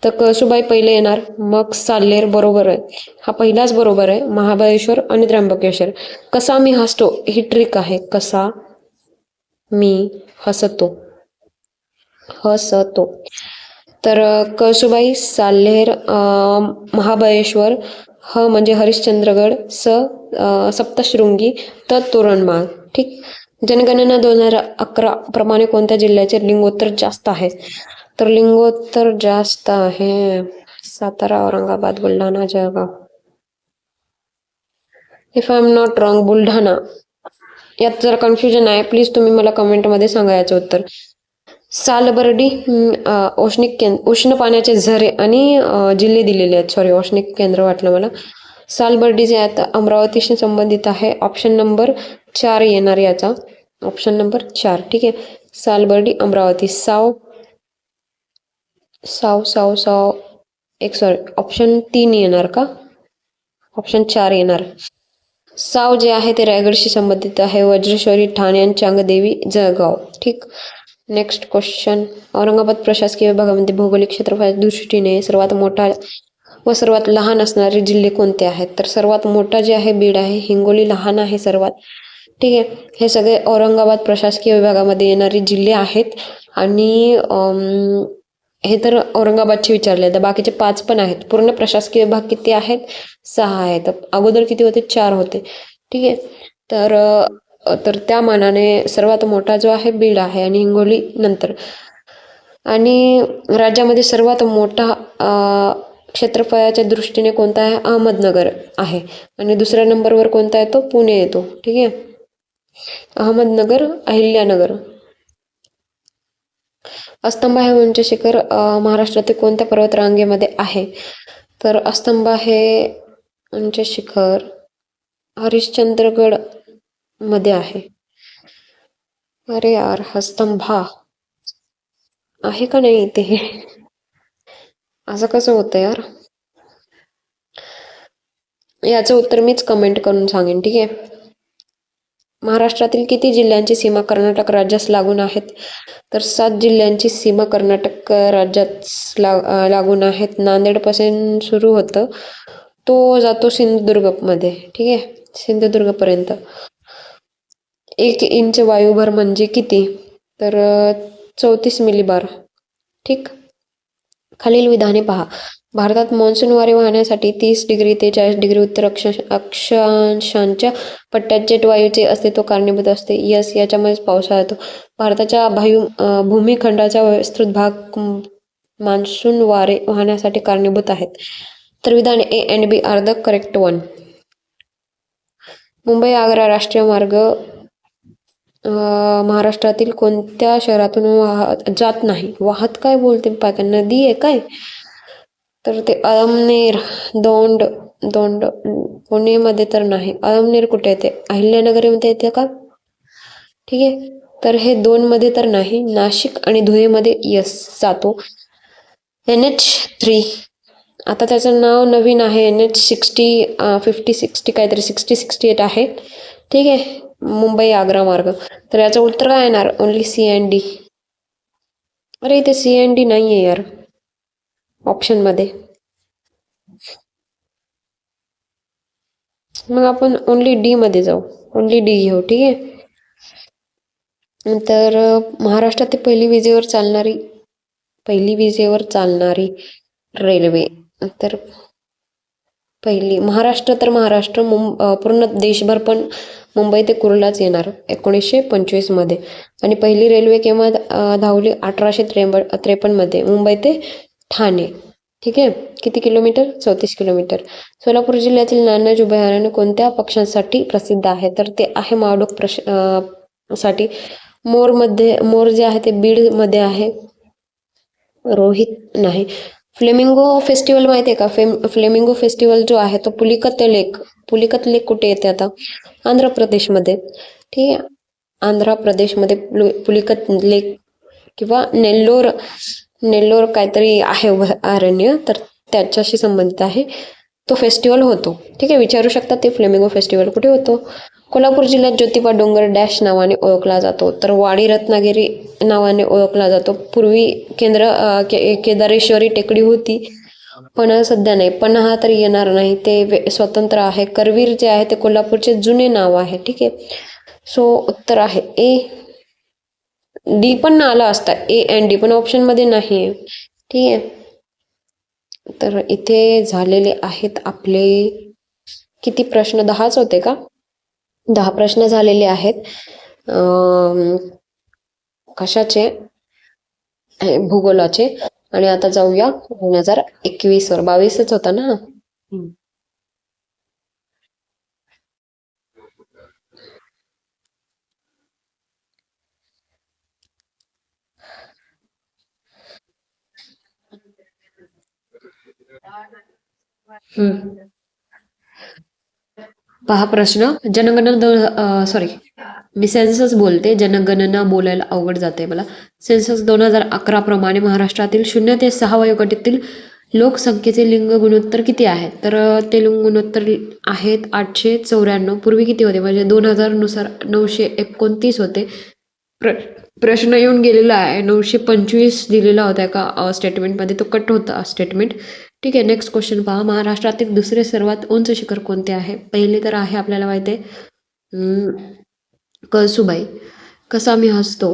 तर कळसुबाई पहिले येणार, मग साल्हेर बरोबर आहे. हा पहिलाच बरोबर आहे. महाबळेश्वर आणि त्र्यंबकेश्वर. कसा मी हसतो ही ट्रिक आहे. कसा मी हसतो. तर कळसुबाई, साल्हेर, महाबळेश्वर, ह म्हणजे हरिश्चंद्रगड, सप्तशृंगी, त तोरणमाळ. ठीक. जनगणना 2011 प्रमाणे कोणत्या जिल्ह्याचे लिंगोत्तर जास्त आहे? तर लिंगोत्तर जास्त आहे Satara, Aurangabad, Buldhana, Jalgaon. If I am not wrong, Buldhana. यात जरा कन्फ्युजन आहे, प्लीज तुम्ही मला कमेंटमध्ये सांगा याचं उत्तर. सालबर्डी उष्ण पाण्याचे झरे आणि जिल्हे दिलेले आहेत. सॉरी, औष्णिक केंद्र वाटलं मला. सालबर्डी जे आता अमरावतीशी संबंधित आहे. ऑप्शन नंबर 4 येणार याचा. Option number 4. ठीक आहे. सालबर्डी, अमरावती. साव साव साव साव एक सॉरी ऑप्शन 3 येणार का? ऑप्शन 4 येणार. साव जे आहे ते रायगडशी संबंधित आहे. वज्रेश्वरी, ठाणे, चांगदेवी, जळगाव. ठीक. Next question. औरंगाबाद प्रशासकीय विभागामध्ये भौगोलिक क्षेत्रफळाच्या दृष्टीने सर्वात मोठा व सर्वात लहान असणारे जिल्हे कोणते आहेत? तर सर्वात मोठा जे आहे बीड आहे. हिंगोली लहान आहे सर्वात. ठीक आहे. हे सगळे औरंगाबाद प्रशासकीय विभागामध्ये येणारे जिल्हे आहेत. आणि हे तर औरंगाबादचे विचारले, तर बाकीचे 5 पण आहेत. पूर्ण प्रशासकीय विभाग किती आहेत? 6 आहेत. अगोदर किती होते? 4 होते. ठीक आहे. तर त्या मानाने सर्वात मोठा जो आहे बीड आहे आणि हिंगोली नंतर. आणि राज्यामध्ये सर्वात मोठा क्षेत्रफळाच्या दृष्टीने कोणता आहे? अहमदनगर आहे. आणि दुसऱ्या नंबरवर कोणता येतो? पुणे येतो. ठीक आहे. अहमदनगर, अहिल्यानगर. अस्तंबा हे उंच शिखर महाराष्ट्रातील कोणत्या पर्वतरांगेमध्ये आहे? तर अस्तंबा हे उंच शिखर हरिश्चंद्रगड मध्ये आहे. अरे यार, अस्तंबा आहे का नाही इथे? असं कसं होतं यार? याचं उत्तर मीच कमेंट करून सांगेन. ठीक आहे. महाराष्ट्रातील किती जिल्ह्यांची सीमा कर्नाटक राज्यास लागून आहेत? तर 7 जिल्ह्यांची सीमा कर्नाटक राज्यात लागून आहेत. नांदेडपासून सुरू होतं, तो जातो सिंधुदुर्गमध्ये. ठीक आहे. सिंधुदुर्गपर्यंत. 1 इंच वायुभर म्हणजे किती? तर 34 मिलीबार. ठीक. खालील विधाने पहा. भारतात मान्सून वारे वाहण्यासाठी 30 डिग्री ते 40 डिग्री उत्तर अक्षांशांच्या पट्ट्यात जेट वायूचे अस्तित्व कारणीभूत असते. यस, याच्यामध्येच पावसाळा येतो. भारताच्या भूमिखंडाचा विस्तृत भाग मान्सून वारे वाहण्यासाठी कारणीभूत आहेत. तर विधान A and B are the correct one. Mumbai Agra राष्ट्रीय मार्ग महाराष्ट्रातील कोणत्या शहरातून जात नाही? वाहत काय बोलते पाहता, नदी आहे काय? तर ते अळमनेर, दौंड पुणेमध्ये तर नाही. अळमनेर कुठे येते? अहिल्यानगरमध्ये येते का? ठीक आहे. तर हे 2 मध्ये तर नाही. नाशिक आणि धुळेमध्ये यस जातो. NH3 आता त्याचं नाव नवीन आहे. NH60 50-60 काहीतरी 60-68 आहे. ठीक आहे. मुंबई आग्रा मार्ग. तर याचं उत्तर काय येणार? Only C and D. अरे इथे C and D नाहीये यार ऑप्शन मध्ये. मग आपण ओनली डी मध्ये जाऊ. ओनली डी घेऊ. ठीक आहे. तर महाराष्ट्रातील पहिली विजेवर चालणारी रेल्वे. तर पहिली महाराष्ट्र पूर्ण देशभर पण मुंबई ते कुर्लाच येणार 1925 मध्ये. आणि पहिली रेल्वे केव्हा धावली? 1853 मध्ये मुंबई ते ठाणे. ठीक आहे. किती किलोमीटर? 34 किलोमीटर. सोलापूर जिल्ह्यातील नान्नज अभयारण्य कोणत्या पक्ष्यांसाठी प्रसिद्ध आहे? तर ते आहे माळढोक साठी. मोर जे आहे ते बीड मध्ये आहे. रोहित नाही. फ्लेमिंगो फेस्टिवल माहिती आहे का? फ्लेमिंगो फेस्टिवल जो आहे तो पुलिकत लेक कुठे येते आता? आंध्र प्रदेशमध्ये. ठीक आहे. आंध्र प्रदेशमध्ये पुलिकत लेक किंवा नेल्लोर काहीतरी आहे अभयारण्य, तर त्याच्याशी संबंधित आहे तो फेस्टिवल होतो. ठीक आहे. विचारू शकता ते फ्लेमिंगो फेस्टिवल कुठे होतो? कोल्हापूर जिल्ह्यात ज्योतिबा डोंगर डॅश नावाने ओळखला जातो, तर वाडी रत्नागिरी नावाने ओळखला जातो. पूर्वी केदारेश्वरी टेकडी होती, पण सध्या नाही. पन्हा तरी येणार नाही, ते स्वतंत्र आहे. करवीर जे आहे ते कोल्हापूरचे जुने नाव आहे. ठीक आहे. सो उत्तर आहे ए. डी पण आला असता, ए अँड डी, पण ऑप्शन मध्ये नाही आहे. ठीक आहे. तर इथे झालेले आहेत आपले किती प्रश्न? 10च होते का? 10 प्रश्न झालेले आहेत. कशाचे? भूगोलाचे. आणि आता जाऊया 2021 वर. 22च होता ना? पहा प्रश्न. सॉरी, मी सेन्सस बोलते, जनगणना बोलायला अवघड जाते मला. सेन्सस 2011 प्रमाणे महाराष्ट्रातील 0 ते 6 वयोगटातील लोकसंख्येचे लिंग गुणोत्तर किती आहेत? तर ते लिंग गुणोत्तर आहेत 894. पूर्वी किती होते? म्हणजे 2000 नुसार 929 होते. प्रश्न येऊन गेलेला आहे. 925 दिलेला होता एका स्टेटमेंटमध्ये, तो कट होता स्टेटमेंट. ठीक आहे. नेक्स्ट क्वेश्चन पहा. महाराष्ट्रातील दुसरे सर्वात उंच शिखर कोणते आहे? पहिले तर आहे आपल्याला माहिती आहे कळसुबाई. कसा मी हसतो.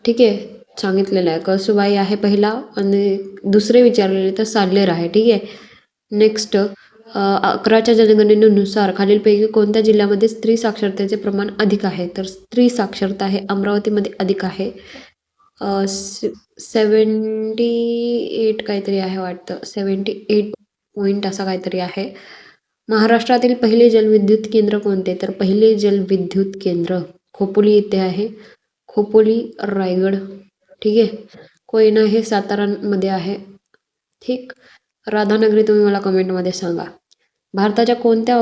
ठीक आहे. सांगितलेलं आहे कळसुबाई आहे पहिला, आणि दुसरे विचारलेले तर साल्हेर आहे. ठीक आहे. नेक्स्ट 11च्या जनगणनेनुसार खालीलपैकी कोणत्या जिल्ह्यामध्ये स्त्री साक्षरतेचे प्रमाण अधिक आहे? तर स्त्री साक्षरता आहे अमरावतीमध्ये अधिक आहे. 78 काहीतरी आहे वाटतं, 78 पॉईंट असा काहीतरी आहे. महाराष्ट्रातील पहिले जलविद्युत केंद्र कोणते? तर पहिले जलविद्युत केंद्र खोपोली येथे आहे. खोपोली, रायगड. ठीक आहे. कोयना हे सातारामध्ये आहे. ठीक. राधानगरी तुम्ही मला कमेंटमध्ये सांगा. भारताच्या कोणत्या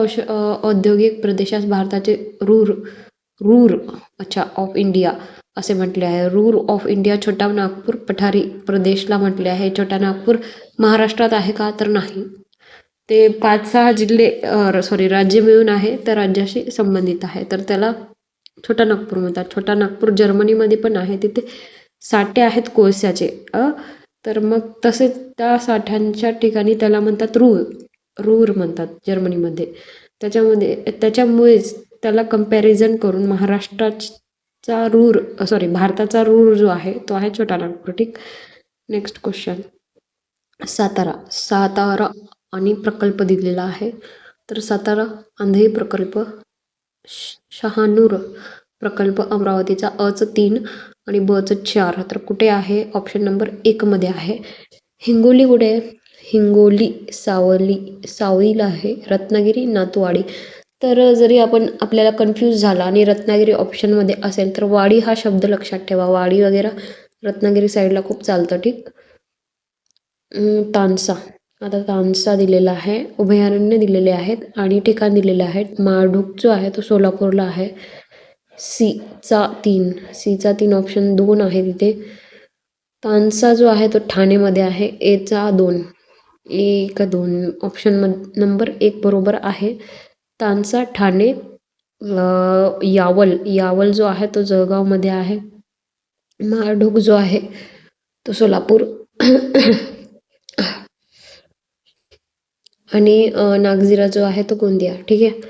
औद्योगिक प्रदेशास भारताचे रूर ऑफ इंडिया असे म्हटले आहे? रूर ऑफ इंडिया छोटा नागपूर पठारी प्रदेशला म्हटले आहे. छोटा नागपूर महाराष्ट्रात आहे का? तर नाही. ते 5-6 राज्य मिळून आहे, तर राज्याशी संबंधित आहे, तर त्याला छोटा नागपूर म्हणतात. छोटा नागपूर जर्मनीमध्ये पण आहे. तिथे साठे आहेत कोळशाचे. तर मग तसेच त्या साठ्यांच्या ठिकाणी त्याला म्हणतात रूर म्हणतात जर्मनीमध्ये. त्याच्यामुळेच त्याला कंपॅरिझन करून भारताचा रूर जो आहे तो आहे छोटा नागपूर. ठीक. Next question. सातारा आणि प्रकल्प दिलेला आहे. तर सातारा आंधळी प्रकल्प, शहानूर प्रकल्प अमरावतीचा अच 3 आणि बच 4. तर कुठे आहे? ऑप्शन नंबर 1 मध्ये आहे. हिंगोली कुठे आहे? हिंगोली सावलीला आहे. रत्नागिरी, नातवाडी. तर जरी आपल्याला कन्फ्यूज झाला आणि रत्नागिरी ऑप्शनमध्ये असेल, तर वाडी हा शब्द लक्षात ठेवा. वाडी वगैरे रत्नागिरी साईडला खूप चालतं. ठीक. तानसा दिलेला आहे. अभयारण्य दिलेले आहेत आणि ठिकाण दिलेले आहेत. माळढोक जो आहे तो सोलापूरला आहे. सीचा 3 ऑप्शन 2 आहे तिथे. तानसा जो आहे तो ठाणेमध्ये आहे. एचा 2 ऑप्शन नंबर 1 बरोबर आहे. तानसा, ठाणे. यावल जो आहे तो जळगावमध्ये आहे. माळढोक जो आहे तो सोलापूर आणि नागझिरा जो आहे तो गोंदिया. ठीक आहे.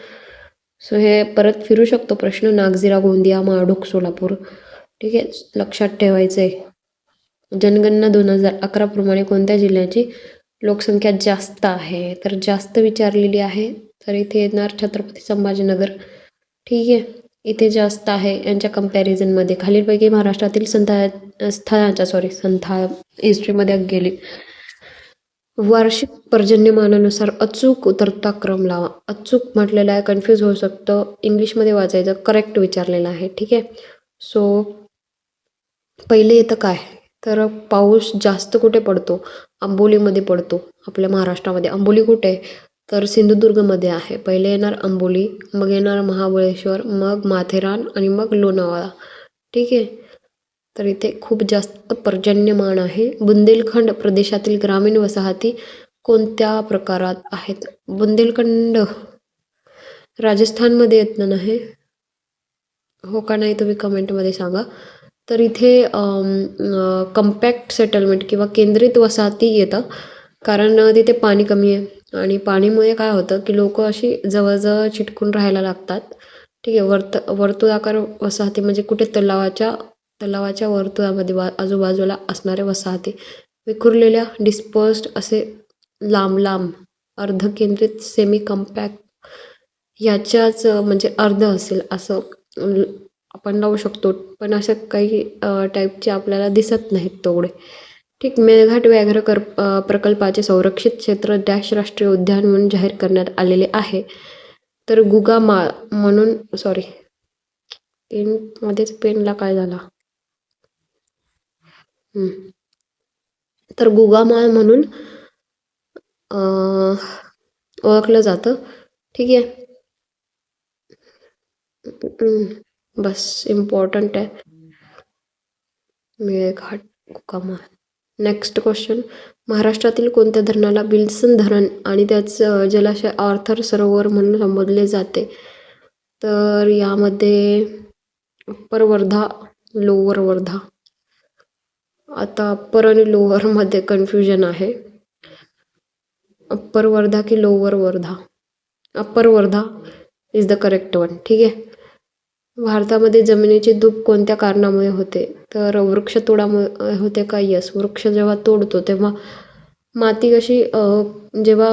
सो हे परत फिरू शकतो प्रश्न. नागझिरा, गोंदिया, माळढोक, सोलापूर. ठीक आहे. लक्षात ठेवायचं आहे. जनगणना 2011 प्रमाणे कोणत्या जिल्ह्याची लोकसंख्या जास्त आहे? तर जास्त विचारलेली आहे, तर इथे येणार छत्रपती संभाजीनगर. ठीक आहे. इथे जास्त आहे यांच्या कंपॅरिझनमध्ये. खालीलपैकी महाराष्ट्रातील संथ हिस्ट्रीमध्ये गेली. वार्षिक पर्जन्यमानानुसार अचूक उतरता क्रम लावा. अचूक म्हटलेलं आहे, कन्फ्यूज होऊ शकतं. इंग्लिशमध्ये वाचायचं, करेक्ट विचारलेलं आहे. ठीक आहे. सो पहिले येतं काय? तर पाऊस जास्त कुठे पडतो? आंबोलीमध्ये पडतो. आपल्या महाराष्ट्रामध्ये. आंबोली कुठे आहे? तर सिंधुदुर्गमध्ये आहे. पहिले येणार आंबोली, मग येणार महाबळेश्वर, मग माथेरान आणि मग लोणावळा. ठीक आहे. तर इथे खूप जास्त पर्जन्यमान आहे. बुंदेलखंड प्रदेशातील ग्रामीण वसाहती कोणत्या प्रकारात आहेत? बुंदेलखंड राजस्थानमध्ये येत नाही. हो का नाही तुम्ही कमेंटमध्ये सांगा. तर इथे कम्पॅक्ट सेटलमेंट किंवा केंद्रित वसाहती येतं. कारण तिथे पाणी कमी आहे आणि पाणीमुळे काय होतं की लोक अशी जवळजवळ चिटकून राहायला लागतात. ठीक आहे. वर्तुळाकार वसाहती म्हणजे कुठे तलावाच्या वर्तुळामध्ये आजूबाजूला असणाऱ्या वसाहती. विखुरलेल्या डिस्पर्स्ड असे लांब लांब अर्धकेंद्रित सेमी कम्पॅक्ट ह्याच्याच म्हणजे अर्ध असेल असं आपण लावू शकतो. पण अशा काही टाईपचे आपल्याला दिसत नाहीत तेवढे. ठीक. मेळघाट व्याघ्र प्रकल्पाचे संरक्षित क्षेत्र डॅश राष्ट्रीय उद्यान म्हणून जाहीर करण्यात आलेले आहे. तर गुगामाळ म्हणून सॉरी मध्येच पेनला काय झाला. तर गुगामाळ म्हणून ओळखलं जातं. ठीक आहे. बस इम्पॉर्टंट आहे मेळघाट गुगामाळ. Next question. महाराष्ट्रातील कोणत्या धरणाला विल्सन धरण आणि त्याचं जलाशय आर्थर सरोवर म्हणून संबोधले जाते? तर यामध्ये अप्पर वर्धा, लोअर वर्धा. आता अप्पर आणि लोअरमध्ये कन्फ्युजन आहे. अप्पर वर्धा की lower Wardha? Upper Wardha is the correct one. ठीक आहे. भारतामध्ये जमिनीची धूप कोणत्या कारणामुळे होते? तर वृक्षतोडामुळे होते का? यस. वृक्ष जेव्हा तोडतो तेव्हा माती कशी जेव्हा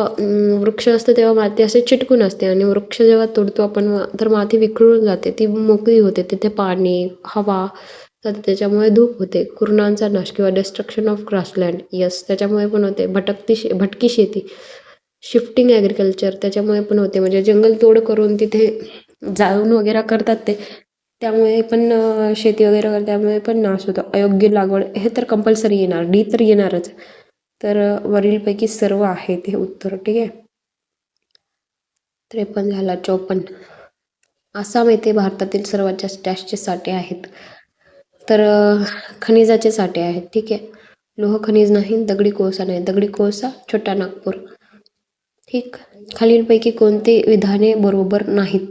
वृक्ष असतं तेव्हा माती असे चिटकून असते आणि वृक्ष जेव्हा तोडतो आपण तर माती विखरून जाते, ती मोकळी होते. तिथे पाणी, हवा तर त्याच्यामुळे धूप होते. कुरणांचा नाश किंवा डिस्ट्रक्शन ऑफ ग्रासलँड. यस. त्याच्यामुळे पण होते. भटकी शेती, शिफ्टिंग ॲग्रिकल्चर त्याच्यामुळे पण होते. म्हणजे जंगलतोड करून तिथे जाळून वगैरे करतात ते, त्यामुळे पण शेती वगैरे करतात त्यामुळे पण नाश होतो. अयोग्य लागवड हे तर कंपल्सरी येणार. डी तर येणारच. तर वरीलपैकी सर्व आहे ते उत्तर. ठीक आहे. 53 झाला. 54. आसाम येथे भारतातील सर्वात जास्त डॅशचे साठे आहेत? तर खनिजाचे साठे आहेत. ठीक आहे. लोह खनिज नाही, दगडी कोळसा नाही. दगडी कोळसा छोटा नागपूर. ठीक. खालीलपैकी कोणती विधाने बरोबर नाहीत?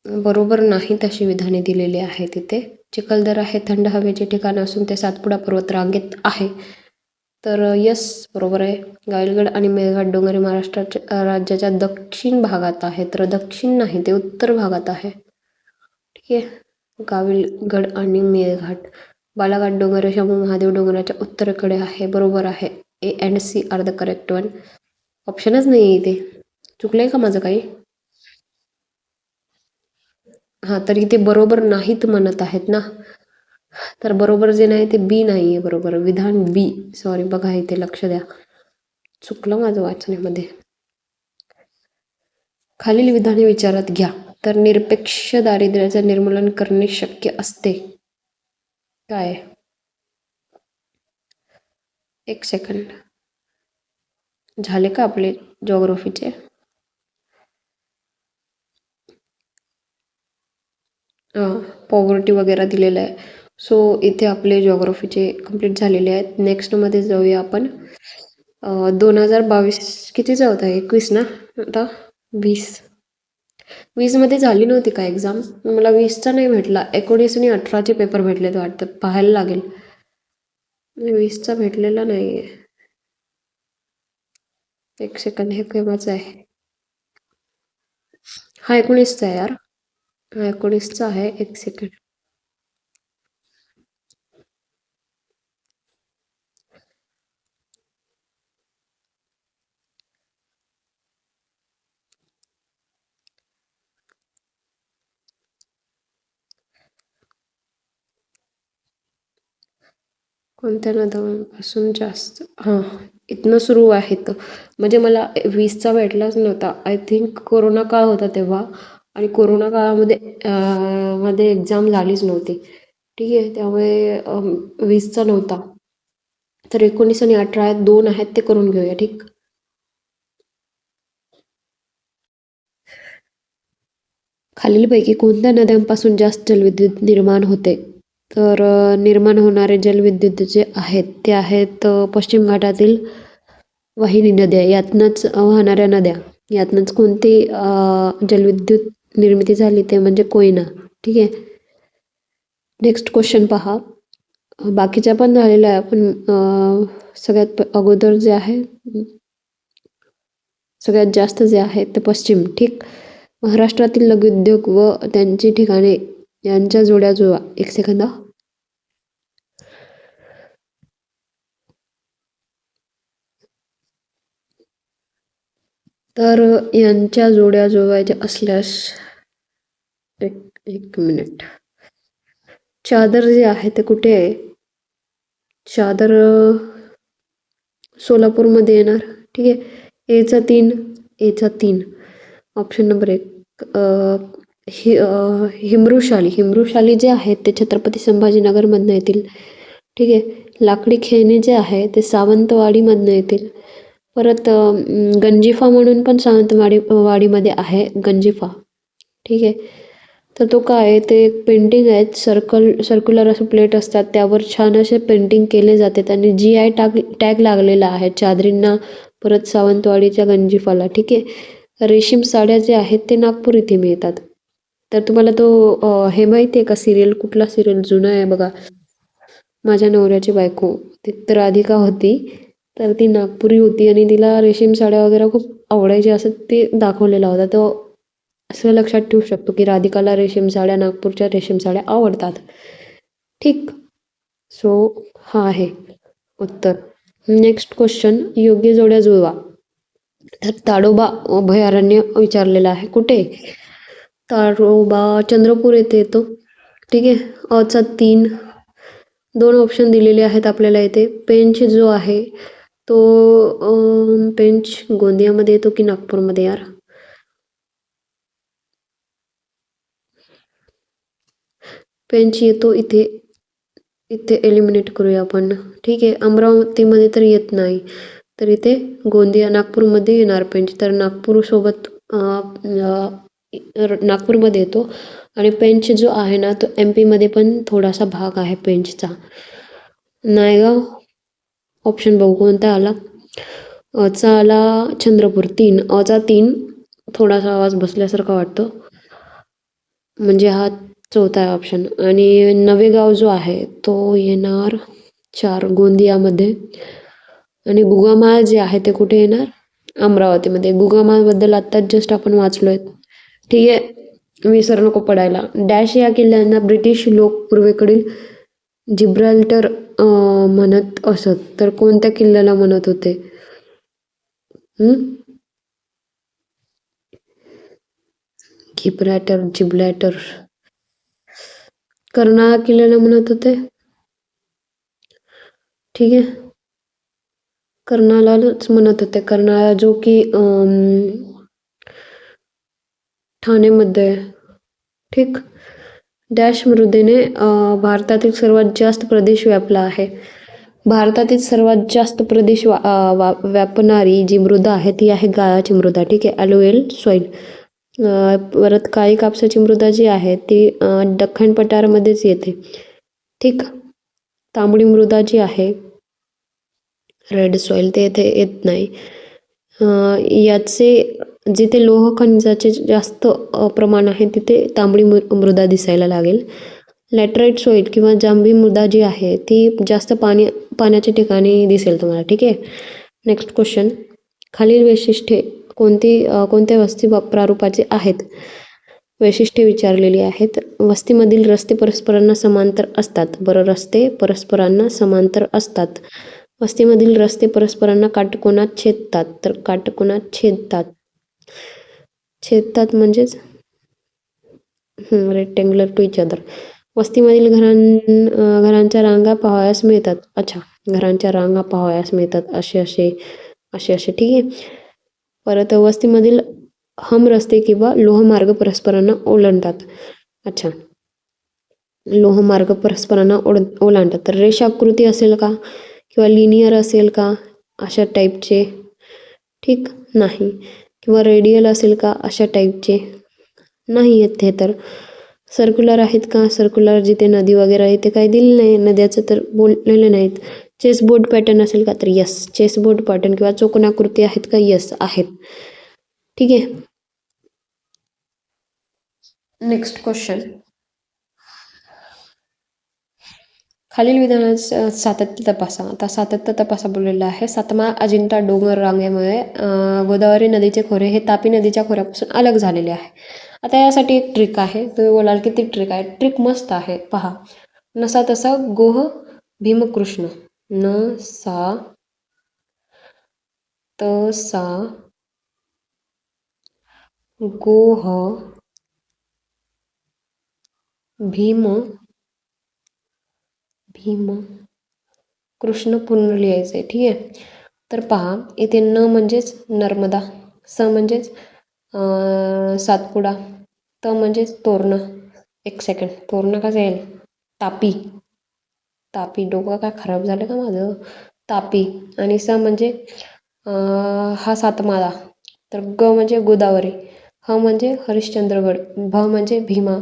बरोबर नाहीत अशी विधाने दिलेली आहेत इथे. चिखलदरा हे थंड हवेचे ठिकाण असून ते सातपुडा पर्वत रांगेत आहे. तर यस बरोबर आहे. गाविलगड आणि मेळघाट डोंगर हे महाराष्ट्राच्या राज्याच्या दक्षिण भागात आहे. तर दक्षिण नाही, ते उत्तर भागात आहे. ठीक आहे. गाविलगड आणि मेळघाट. बालाघाट डोंगर हे शंभू महादेव डोंगराच्या उत्तरेकडे आहे. बरोबर आहे. A and C are the correct one. ऑप्शनच नाही आहे इथे. चुकलंय का माझं काही? हां, तर इथे बरोबर नाहीत म्हणत आहेत ना. तर बरोबर जे नाही ते बी नाही आहे बरोबर. विधान बी. सॉरी बघा इथे लक्ष द्या. चुकलं माझं वाचण्यामध्ये. खालील विधाने विचारात घ्या. तर निरपेक्ष दारिद्र्याचे निर्मूलन करणे शक्य असते. काय? एक सेकंड. झाले का आपले जॉग्रफीचे? पॉवर्टी वगैरे दिलेलं आहे. सो इथे आपले जॉग्रफीचे कंप्लीट झालेले आहेत. नेक्स्टमध्ये जाऊया आपण. 2022 कितीचा होता? 21 ना? आता 20. 20मध्ये झाली नव्हती का एक्झाम? मला 20चा नाही भेटला. 19 आणि 18चे पेपर भेटलेत वाटतं. पाहायला लागेल. 20चा भेटलेला नाही आहे. एक सेकंड. हे केव्हाचं आहे? हा 19चा आहे यार. हा 19चा आहे. एक सेकंड. कोणत्या नद्यांपासून जास्त? हां, इथनं सुरू आहेत. म्हणजे मला 20चा भेटलाच नव्हता. आय थिंक कोरोना काळ होता तेव्हा आणि कोरोना काळामध्ये मध्ये एक्झाम झालीच नव्हती. ठीक आहे. त्यामुळे 20चा नव्हता. तर 19 आणि 18 2 आहेत ते करून घेऊया. ठीक. खालीलपैकी कोणत्या नद्यांपासून जास्त जलविद्युत निर्माण होते? तर निर्माण होणारे जलविद्युत जे आहेत ते आहेत पश्चिम घाटातील वाहिनी नद्या, यातनंच वाहणाऱ्या नद्या, यातनंच कोणती जलविद्युत निर्मिती झाली ते म्हणजे कोयना. ठीक आहे. नेक्स्ट क्वेश्चन पहा. बाकीच्या पण झालेल्या आहे, पण सगळ्यात अगोदर जे आहे, सगळ्यात जास्त जे आहे ते पश्चिम. ठीक. महाराष्ट्रातील लघुउद्योग व त्यांची ठिकाणे यांच्या जोड्या जुळवा. एक सेकंद. तर यांच्या जोड्या जुळवायच्या असल्यास एक एक मिनिट. चादर जे आहे ते कुठे आहे? चादर सोलापूरमध्ये येणार. ठीक आहे. एचा 3 ऑप्शन नंबर 1. हिमृशाली जे आहेत ते छत्रपती संभाजीनगरमधनं येतील. ठीक आहे. लाकडी खेळणी जे आहे ते सावंतवाडीमधनं येतील. परत गंजिफा म्हणून पण वाडीमध्ये आहे गंजिफा. ठीक आहे. तर तो काय आहे, ते एक पेंटिंग आहेत, सर्क्युलर असं प्लेट असतात, त्यावर छान असे पेंटिंग केले जातात आणि GI टॅग लागलेला आहे चादरींना, परत सावंतवाडीच्या गंजिफाला. ठीक आहे. रेशीम साड्या जे आहेत ते नागपूर इथे मिळतात. तर तुम्हाला तो हे माहिती आहे का सिरियल, कुठला सिरियल जुना आहे बघा, माझ्या नवऱ्याची बायको, ती तर राधिका होती. तर ती नागपुरी होती आणि तिला रेशीम साड्या वगैरे खूप आवडायचे असं ते दाखवलेला होता. तो असं लक्षात ठेवू शकतो की राधिकाला रेशीम साड्या, नागपूरच्या रेशीम साड्या आवडतात. ठीक. सो हा आहे उत्तर. Next question. योग्य जोड्या जुळवा. तर ताडोबा अभयारण्य विचारलेलं आहे. कुठे? ताडोबा चंद्रपूर येथे येतो. ठीक आहे. अचा 3. 2 ऑप्शन दिलेले आहेत आपल्याला इथे. पेंच जो आहे तो पेंच गोंदियामध्ये येतो की नागपूरमध्ये यार? पेंच येतो इथे. इथे एलिमिनेट करूया आपण. ठीक आहे. अमरावतीमध्ये तर येत नाही, तर इथे गोंदिया नागपूरमध्ये येणार पेंच. तर नागपूरसोबत नागपूरमध्ये येतो. आणि पेंच जो आहे ना तो MP मध्ये पण थोडासा भाग आहे पेंचचा. नायगाव ऑप्शन बघू कोणता आला. अचा आला चंद्रपूर. 3. अचा 3. थोडासा आवाज बसल्यासारखा वाटतो, म्हणजे हा चौथा आहे ऑप्शन. आणि नवेगाव जो आहे तो येणार 4 गोंदियामध्ये. आणि गुगामाळ जे आहे ते कुठे येणार? अमरावतीमध्ये. गुगामाळबद्दल आत्ताच जस्ट आपण वाचलोय. ठीक आहे. विसर नको पडायला. डॅश या किल्ल्यांना ब्रिटिश लोक पूर्वेकडील जिब्राल्टर म्हणत असत, तर कोणत्या किल्ल्याला म्हणत होते? जिब्राल्टर. कर्नाळा किल्ल्याला म्हणत होते. ठीक आहे. कर्नाळालाच म्हणत होते. कर्नाळा जो की ठाणेमध्ये आहे. ठीक. डॅश मृदेने भारतातील सर्वात जास्त प्रदेश व्यापला आहे. भारतातील सर्वात जास्त प्रदेश व्यापणारी जी मृदा आहे ती आहे गाळाची मृदा. ठीक आहे. अलोएल सॉइल. परत काळी कापसाची मृदा जी आहे ती दख्खन पठारामध्येच येते. ठीक. तांबडी मृदा जी आहे रेड सॉइल ते येथे येत नाही. याचे जिथे लोह खनिजाचे जास्त प्रमाण आहे तिथे तांबडी मृदा दिसायला लागेल. लॅटराइट सॉइल किंवा जांभी मृदा जी आहे ती जास्त पाण्याच्या ठिकाणी दिसेल तुम्हाला. ठीक आहे. Next question. खालील वैशिष्ट्ये कोणत्या वस्ती प्रारूपाचे आहेत? वैशिष्ट्ये विचारलेली आहेत. वस्तीमधील रस्ते परस्परांना समांतर असतात. बरं, रस्ते परस्परांना समांतर असतात. वस्तीमधील रस्ते परस्परांना काटकोनात छेदतात. तर काटकोनात छेदतात म्हणजेच रेक्टँग्युलर टू इच अदर. वस्तीमधील घरांच्या रांगा पाहावयास मिळतात. अच्छा, घरांच्या रांगा पाहावयास मिळतात असे. ठीक आहे. परत वस्तीमधील रस्ते किंवा लोहमार्ग परस्परांना ओलांडतात. अच्छा. लोहमार्ग परस्परांना ओलांडतात. तर रेषाकृती असेल का किंवा लिनियर असेल का अशा टाईपचे? ठीक नाही. किंवा रेडियल असेल का अशा टाईपचे? नाही आहेत हे तर. सर्क्युलर आहेत का? सर्क्युलर जिथे नदी वगैरे आहे ते काही दिलेलं नाही, नद्याचं तर बोललेलं नाहीत. चेसबोर्ड पॅटर्न असेल का? तर यस. चेसबोर्ड पॅटर्न किंवा चौकोनाकृती आहेत का? यस आहेत. ठीक आहे. Next question. खालील विधानाचं सातत्य तपासा. आता सातत्य तपासा बोललेलं आहे. सातमा अजिंठा डोंगर रांगेमुळे गोदावरी नदीचे खोरे हे तापी नदीच्या खोऱ्यापासून अलग झालेले आहे. आता यासाठी एक ट्रिक आहे. तुम्ही बोलाल किती ट्रिक आहे? ट्रिक मस्त आहे, पहा. नसा तसा गोह भीमकृष्ण. न सा तसा गोह भीम कृष्ण पूर्ण लिहायचं आहे. ठीक आहे. तर पहा, इथे न म्हणजेच नर्मदा, स म्हणजेच सातपुडा, त म्हणजेच तोरणा. एक सेकंड, तोरणा का जाईल? तापी. डोकं काय खराब झालं का माझं? तापी. आणि स म्हणजे हा सातमाळा. तर ग म्हणजे गोदावरी, ह म्हणजे हरिश्चंद्रगड, भ म्हणजे भीमा,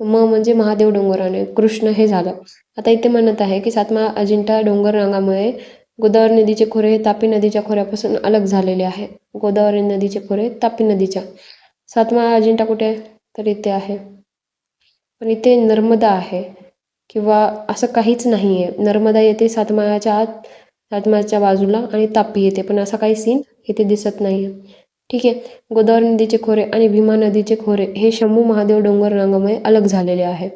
म म्हणजे महादेव डोंगर आणि कृष्ण हे झालं. आता इथे म्हणत आहे की सातमाळा अजिंठा डोंगर रांगामुळे गोदावरी नदीचे खोरे हे तापी नदीच्या खोऱ्यापासून अलग झालेले आहे. गोदावरी नदीचे खोरे तापी नदीच्या. सातमाळा अजिंठा कुठे आहे? तर इथे आहे. पण इथे नर्मदा आहे किंवा असं काहीच नाही आहे. नर्मदा येते सातमाळ्याच्या आत, सातमाळ्याच्या बाजूला, आणि तापी येते, पण असा काही सीन इथे दिसत नाही आहे. ठीक आहे. गोदावरी नदीचे खोरे आणि भीमा नदीचे खोरे हे शंभू महादेव डोंगर रांगामुळे अलग झालेले आहे.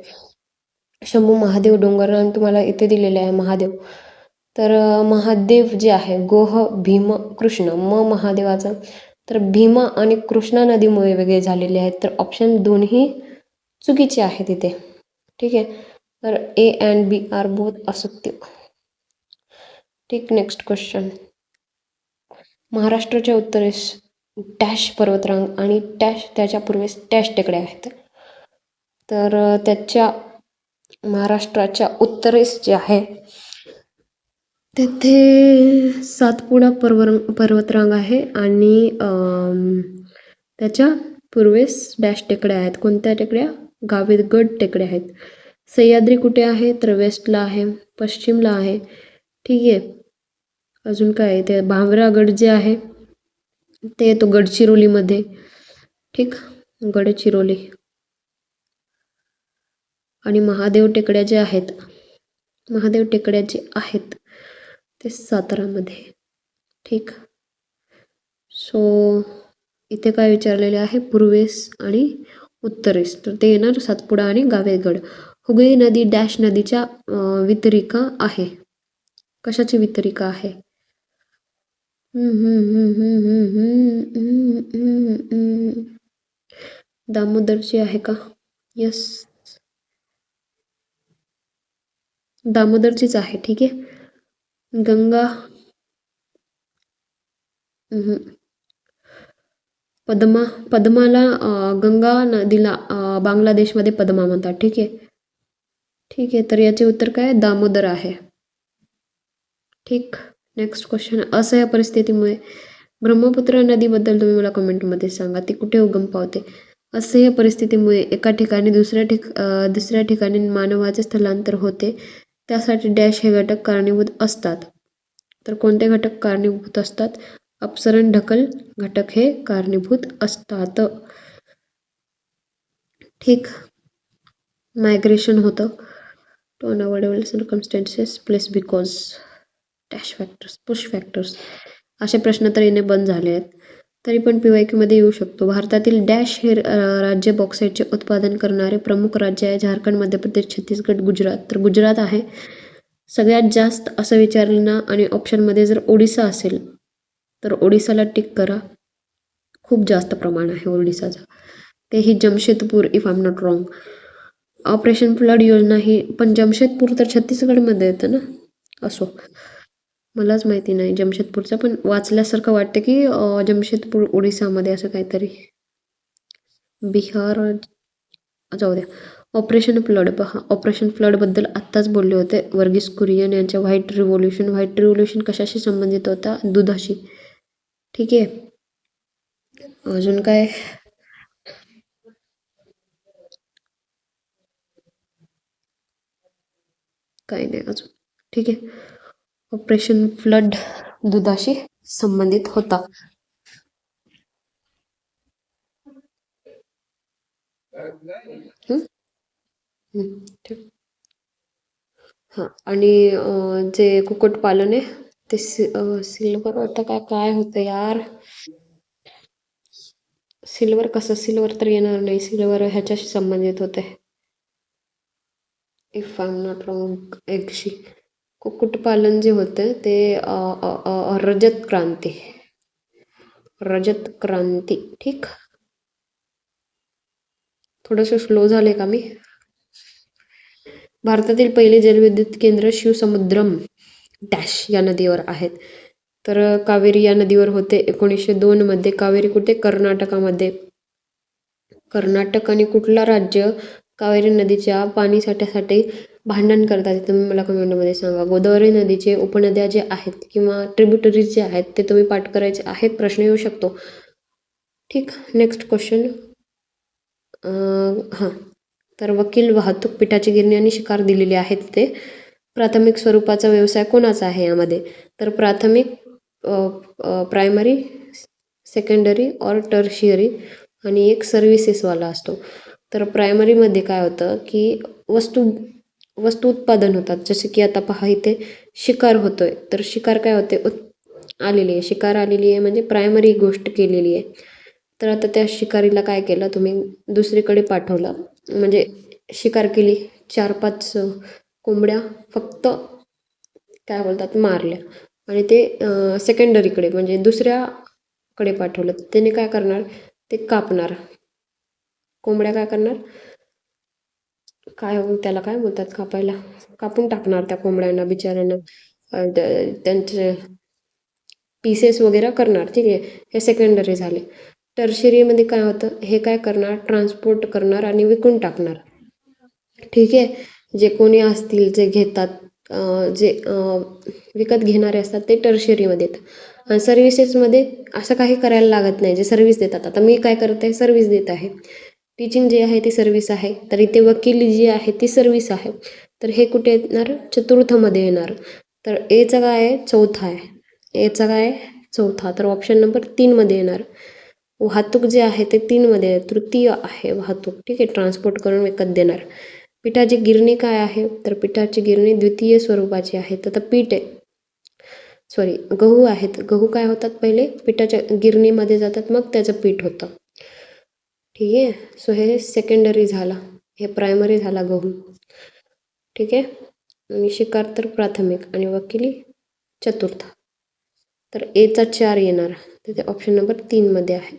शंभू महादेव डोंगर रांग तुम्हाला इथे दिलेले आहे, महादेव. तर महादेव जे आहे, गोह भीम कृष्ण, म महादेवाचं. तर भीमा आणि कृष्णा नदीमुळे वेगळे झालेले आहेत. तर ऑप्शन दोन्ही चुकीचे आहेत इथे. ठीक आहे. तर A and B are both असत्य. ठीक. Next question. महाराष्ट्राच्या उत्तरेस डॅश पर्वतरांग आणि डॅश त्याच्या पूर्वेस डॅश टेकड्या आहेत. तर त्याच्या महाराष्ट्राच्या उत्तरेस जे आहे तेथे सातपुडा पर्वतरांग आहे आणि त्याच्या पूर्वेस डॅश टेकड्या आहेत. कोणत्या टेकड्या? गावितगड टेकड्या आहेत. सह्याद्री कुठे आहे? तर वेस्टला आहे, पश्चिमला आहे. ठीक आहे. अजून काय आहे? ते भामरागड जे आहे ते येतो गडचिरोलीमध्ये. ठीक. गडचिरोली. आणि महादेव टेकड्या जे आहेत ते सातारामध्ये. ठीक. सो इथे काय विचारलेले आहे? पूर्वेस आणि उत्तरेस. तर ते येणार सातपुडा आणि गावितगड. हुगळी नदी डॅश नदीच्या वितरिका आहे. कशाची वितरिका आहे? दामोदरची आहे का? यस, दामोदरचीच आहे. ठीक आहे. गंगा पद्माला गंगा नदीला बांगलादेशमध्ये पद्मा म्हणतात. ठीक आहे. ठीक आहे. तर याचे उत्तर काय? दामोदर आहे. ठीक. Next question. असह्य परिस्थितीमुळे ब्रह्मपुत्रा नदीबद्दल तुम्ही मला कमेंटमध्ये सांगा, ती कुठे उगम पावते? असह्य परिस्थितीमुळे एका ठिकाणी दुसऱ्या ठिकाणी मानवाचे स्थलांतर होते. त्यासाठी डॅश हे घटक कारणीभूत असतात. तर कोणते घटक कारणीभूत असतात? अपसरण ढकल घटक हे कारणीभूत असतात. ठीक. मायग्रेशन होतं to unavoidable circumstances place because dash factors, push factors. असे प्रश्न तर येणे बंद झाले आहेत. तरी पण PYQ मध्ये येऊ शकतो. भारतातील डॅश हे राज्य बॉक्साईटचे उत्पादन करणारे प्रमुख राज्य आहे. झारखंड, मध्य प्रदेश, छत्तीसगड, गुजरात. तर गुजरात आहे सगळ्यात जास्त असं विचारलं ना. आणि ऑप्शनमध्ये जर ओडिसा असेल तर ओडिसाला टिक करा. खूप जास्त प्रमाण आहे ओडिसाचं. तेही Jamshedpur, if I am not wrong. Operation flood योजना ही पण जमशेदपूर तर छत्तीसगडमध्ये येतं ना. असो, मलाच माहिती नाही जमशेदपूरचं, पण वाचल्यासारखं वाटतं की जमशेदपूर ओडिसामध्ये असं काहीतरी. बिहार, जाऊ द्या. ऑपरेशन फ्लड पहा, ऑपरेशन फ्लडबद्दल आत्ताच बोलले होते. वर्गीस कुरियन यांच्या व्हाईट रिव्होल्यूशन. व्हाईट रिव्होल्यूशन कशाशी संबंधित होता? दुधाशी. ठीक आहे. अजून काय? काही नाही अजून. ठीक आहे. ऑपरेशन फ्लड दुधाशी संबंधित होता. ठीक. हां, आणि जे कुक्कुटपालन आहे ते सिल्वर होतं का काय होतं यार? सिल्वर कसं? सिल्वर तर येणार नाही. सिल्वर ह्याच्याशी संबंधित होते, if I am not wrong, एगशी. कुक्कुटपालन जे होतं ते रजत क्रांती. रजत क्रांती. ठीक. थोडंसं स्लो झाले का मी? भारतातील पहिले जलविद्युत केंद्र शिवसमुद्रम डॅश या नदीवर आहेत. तर कावेरी या नदीवर होते 1902 मध्ये. कावेरी कुठे? कर्नाटकामध्ये. कर्नाटक आणि कुठला राज्य कावेरी नदीच्या पाणीसाठ्यासाठी भांडण करतात ते तुम्ही मला कमेंटमध्ये सांगा. गोदावरी नदीचे उपनद्या जे आहेत किंवा ट्रिब्युटरीज जे आहेत ते तुम्ही पाठ करायचे आहेत. प्रश्न येऊ शकतो. ठीक. Next question. हां, तर वकील, वाहतूक, पिठाची गिरणी आणि शिकार दिलेली आहेत ते. प्राथमिक स्वरूपाचा व्यवसाय कोणाचा आहे यामध्ये? तर प्राथमिक, प्रायमरी, सेकंडरी और टर्शियरी आणि एक सर्व्हिसेसवाला असतो. तर प्रायमरीमध्ये काय होतं की वस्तू वस्तू उत्पादन होतात. जसे की आता पहा इथे शिकार होतोय. तर शिकार काय होते? आलेली आहे. शिकार आलेली आहे म्हणजे प्रायमरी गोष्ट केलेली आहे. तर आता त्या शिकारीला काय केलं तुम्ही? दुसरीकडे पाठवलं. म्हणजे शिकार केली. 4-5 कोंबड्या फक्त काय बोलतात मारल्या आणि ते सेकंडरीकडे म्हणजे दुसऱ्याकडे पाठवलं. त्याने काय करणार? ते कापणार. कोंबड्या काय करणार? त्याला काय बोलतात कापायला? कापून टाकणार त्या कोंबड्यांना बिचाऱ्यांना. त्यांचे पीसेस वगैरे करणार. ठीक आहे. हे सेकंडरी झाले. टर्शरीमध्ये काय होतं? हे काय करणार? ट्रान्सपोर्ट करणार आणि विकून टाकणार. ठीक आहे. जे कोणी असतील जे घेतात, जे विकत घेणारे असतात ते टर्शरीमध्ये येतात. आणि सर्व्हिसेसमध्ये असं काही करायला लागत नाही. जे सर्व्हिस देतात, आता मी काय करत आहे? सर्व्हिस देत आहे. टीचिंग जे आहे ती सर्व्हिस आहे. तर इथे वकील जी आहे ती सर्व्हिस आहे. तर हे कुठे येणार? चतुर्थमध्ये येणार. तर एचा काय आहे? चौथा आहे. एचा काय आहे? चौथा. तर ऑप्शन नंबर 3 मध्ये येणार. वाहतूक जे आहे ते 3 मध्ये आहे. तृतीय आहे वाहतूक. ठीक आहे. ट्रान्सपोर्ट करून विकत देणार. पिठाची गिरणी काय आहे? तर पिठाची गिरणी द्वितीय स्वरूपाची आहे. तर पीठ आहे, सॉरी गहू आहेत. गहू काय होतात? पहिले पिठाच्या गिरणीमध्ये जातात, मग त्याचं पीठ होतं. ठीक आहे. सो हे सेकंडरी झाला, हे प्रायमरी झाला गहू. ठीक आहे. आणि शिकार तर प्राथमिक आणि वकिली चतुर्थ. तर एचा 4 येणार. तर ते ऑप्शन नंबर 3 मध्ये आहे.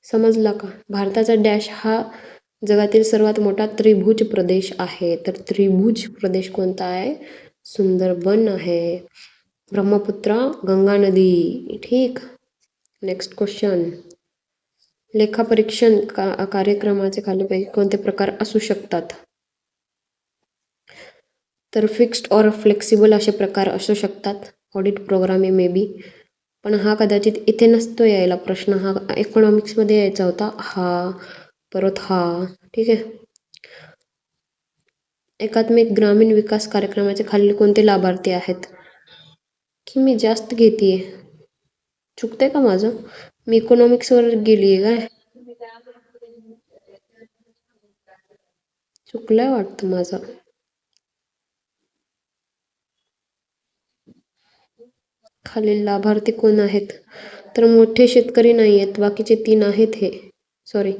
समजला का? भारताचा डॅश हा जगातील सर्वात मोठा त्रिभुज प्रदेश आहे. तर त्रिभुज प्रदेश कोणता आहे? सुंदरबन आहे. ब्रह्मपुत्रा, गंगा नदी. ठीक. Next question. लेखापरीक्षण कार्यक्रमाचे खालीलपैकी कोणते प्रकार असू शकतात? तर फिक्स्ड और फ्लेक्सिबल असे प्रकार असू शकतात. Audit program may be. पण हा कदाचित इथे नसतो यायला प्रश्न. हा इकॉनॉमिक्समध्ये यायचा होता. परत हा. ठीक आहे. एकात्मिक ग्रामीण विकास कार्यक्रमाचे खालील कोणते लाभार्थी आहेत? की मी जास्त घेतेय, चुकतंय का माझं? मी इकॉनॉमिक्सवर गेली आहे काय? चुकलंय वाटतं माझं. खालील लाभार्थी कोण आहेत? तर मोठे शेतकरी नाही आहेत. बाकीचे 3 आहेत हे. Sorry,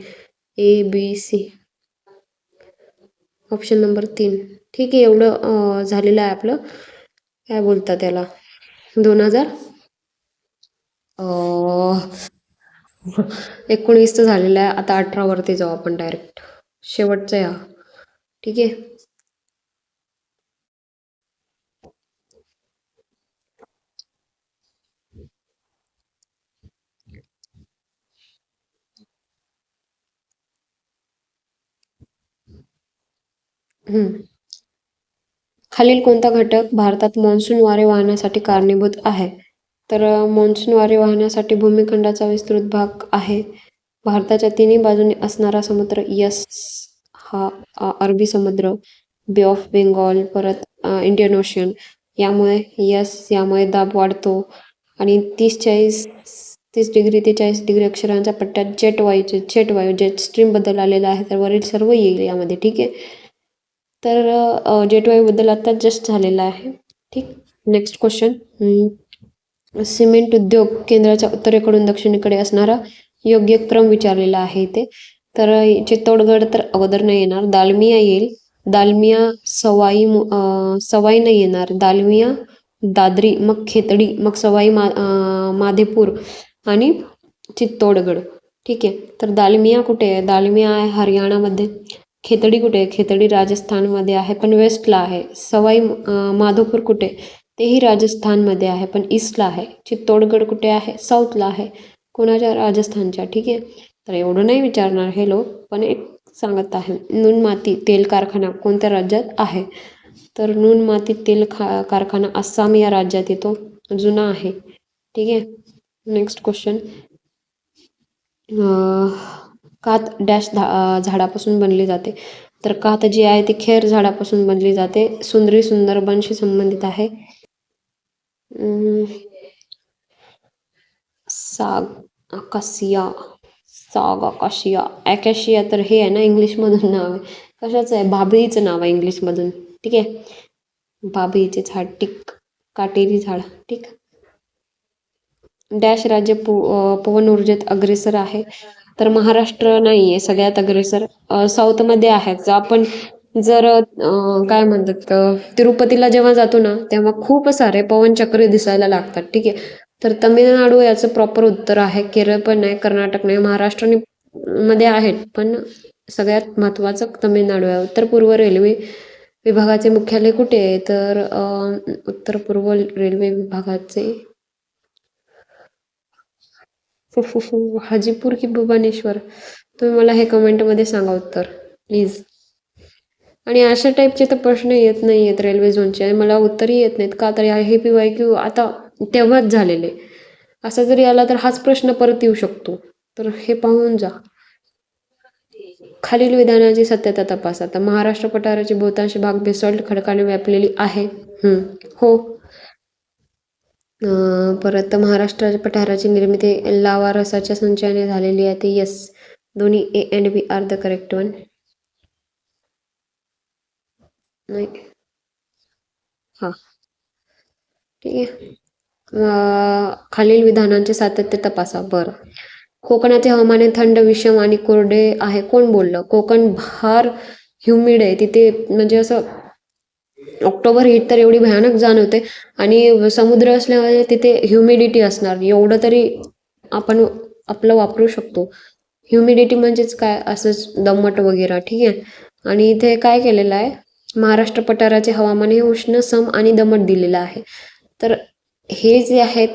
ABC. Option number 3. ठीक आहे. एवढं झालेलं आहे आपलं. काय बोलतात त्याला? 2000 19चं झालेलं आहे. आता 18 वरती जाऊ आपण डायरेक्ट. शेवटचं या. ठीक आहे. खालील कोणता घटक भारतात मान्सून वारे वाहण्यासाठी कारणीभूत आहे? तर मान्सून वारे वाहण्यासाठी भूखंडाचा विस्तृत भाग आहे. भारताच्या तिन्ही बाजूनी असणारा समुद्र यस हा अरबी समुद्र, बे ऑफ बेंगॉल, परत इंडियन ओशन, यामुळे दाब वाढतो आणि 30 डिग्री ते 40 डिग्री अक्षरांच्या पट्ट्यात जेट स्ट्रीम बद्दल आलेला आहे. तर वरील सर्व येईल यामध्ये. ठीक आहे. तर जेट वायूबद्दल आता जस्ट झालेला आहे. ठीक. Next question. सिमेंट उद्योग केंद्राच्या उत्तरेकडून दक्षिणेकडे असणारा योग्य क्रम विचारलेला आहे इथे. तर चित्तोडगड तर अगोदर नाही येणार, दालमिया येईल. दालमिया सवाई नाही येणार, दालमिया दादरी, मग खेतडी, मग माधेपूर आणि चित्तोडगड. ठीक आहे. तर दालमिया कुठे आहे? दालमिया आहे हरियाणामध्ये. खेतडी कुठे आहे? खेतडी राजस्थानमध्ये आहे पण वेस्टला आहे. माधोपूर कुठे? तेही राजस्थानमध्ये आहे पण ईस्टला आहे. चित्तोडगड कुठे आहे? साऊथला आहे. कोणाच्या? राजस्थानच्या. ठीक आहे. तर एवढं नाही विचारणार हे लोक, पण एक सांगत आहे. नून माती तेल कारखाना कोणत्या राज्यात आहे? तर नून माती तेल कारखाना आसाम या राज्यात येतो. जुना आहे. ठीक आहे. Next question. कात डॅश झाडापासून बनली जाते? तर कात जी आहे ती खेर झाडापासून बनली जाते. सुंदरी सुंदरबनशी संबंधित आहे. साग अकासिया ॲकॅशिया तर हे आहे ना इंग्लिशमधून नाव आहे. कशाचं आहे? भाभळीचं नाव आहे इंग्लिशमधून. ठीक आहे. भाभळीचे झाड. टिक. काटेरी झाड. ठीक. डॅश राज्य पवन ऊर्जेत अग्रेसर आहे? तर महाराष्ट्र नाही आहे सगळ्यात अग्रेसर. साऊथमध्ये आहे. आपण जर काय म्हणतात, तिरुपतीला जेव्हा जातो ना तेव्हा खूप सारे पवनचक्री दिसायला लागतात. ठीक आहे. तर तमिळनाडू याचं प्रॉपर उत्तर आहे. केरळ पण नाही, कर्नाटक नाही, महाराष्ट्र मध्ये आहेत पण सगळ्यात महत्त्वाचं तमिळनाडू आहे. उत्तर पूर्व रेल्वे विभागाचे मुख्यालय कुठे आहे? तर उत्तर पूर्व रेल्वे विभागाचे हाजीपूर की भुवनेश्वर? तुम्ही मला हे कमेंटमध्ये सांगा उत्तर प्लीज. आणि अशा टाईपचे तर प्रश्न येत नाही आहेत रेल्वे झोनचे आणि मला उत्तरही येत नाहीत का? तर हे PYQ आता तेव्हाच झालेले. असा जरी आला तर हाच प्रश्न परत येऊ शकतो. तर हे पाहून जा. खालील विधानाची सत्यता तपासा. तर महाराष्ट्र पठाराची बहुतांश भाग बेसॉल्ट खडकाने व्यापलेली आहे. हो. परत महाराष्ट्र पठाराची निर्मिती लावा रसाच्या संचयाने झालेली आहे. ते यस. दोन्ही A and B are the correct one. नाही. हां. ठीक आहे. खालील विधानांचे सातत्य तपासा. बरं. कोकणाचे हवामान हे थंड, विषम आणि कोरडे आहे. कोण बोललं? कोकण फार ह्युमिड आहे तिथे, म्हणजे असं ऑक्टोबर हीट तर एवढी भयानक जाणवते आणि समुद्र असल्यामुळे तिथे ह्युमिडिटी असणार. एवढं तरी आपण आपलं वापरू शकतो. ह्युमिडिटी म्हणजेच काय? असंच दमट वगैरे. ठीक आहे. आणि इथे काय केलेलं आहे, महाराष्ट्र पठाराचे हवामान हे उष्ण, सम आणि दमट दिलेलं आहे. तर हे जे आहेत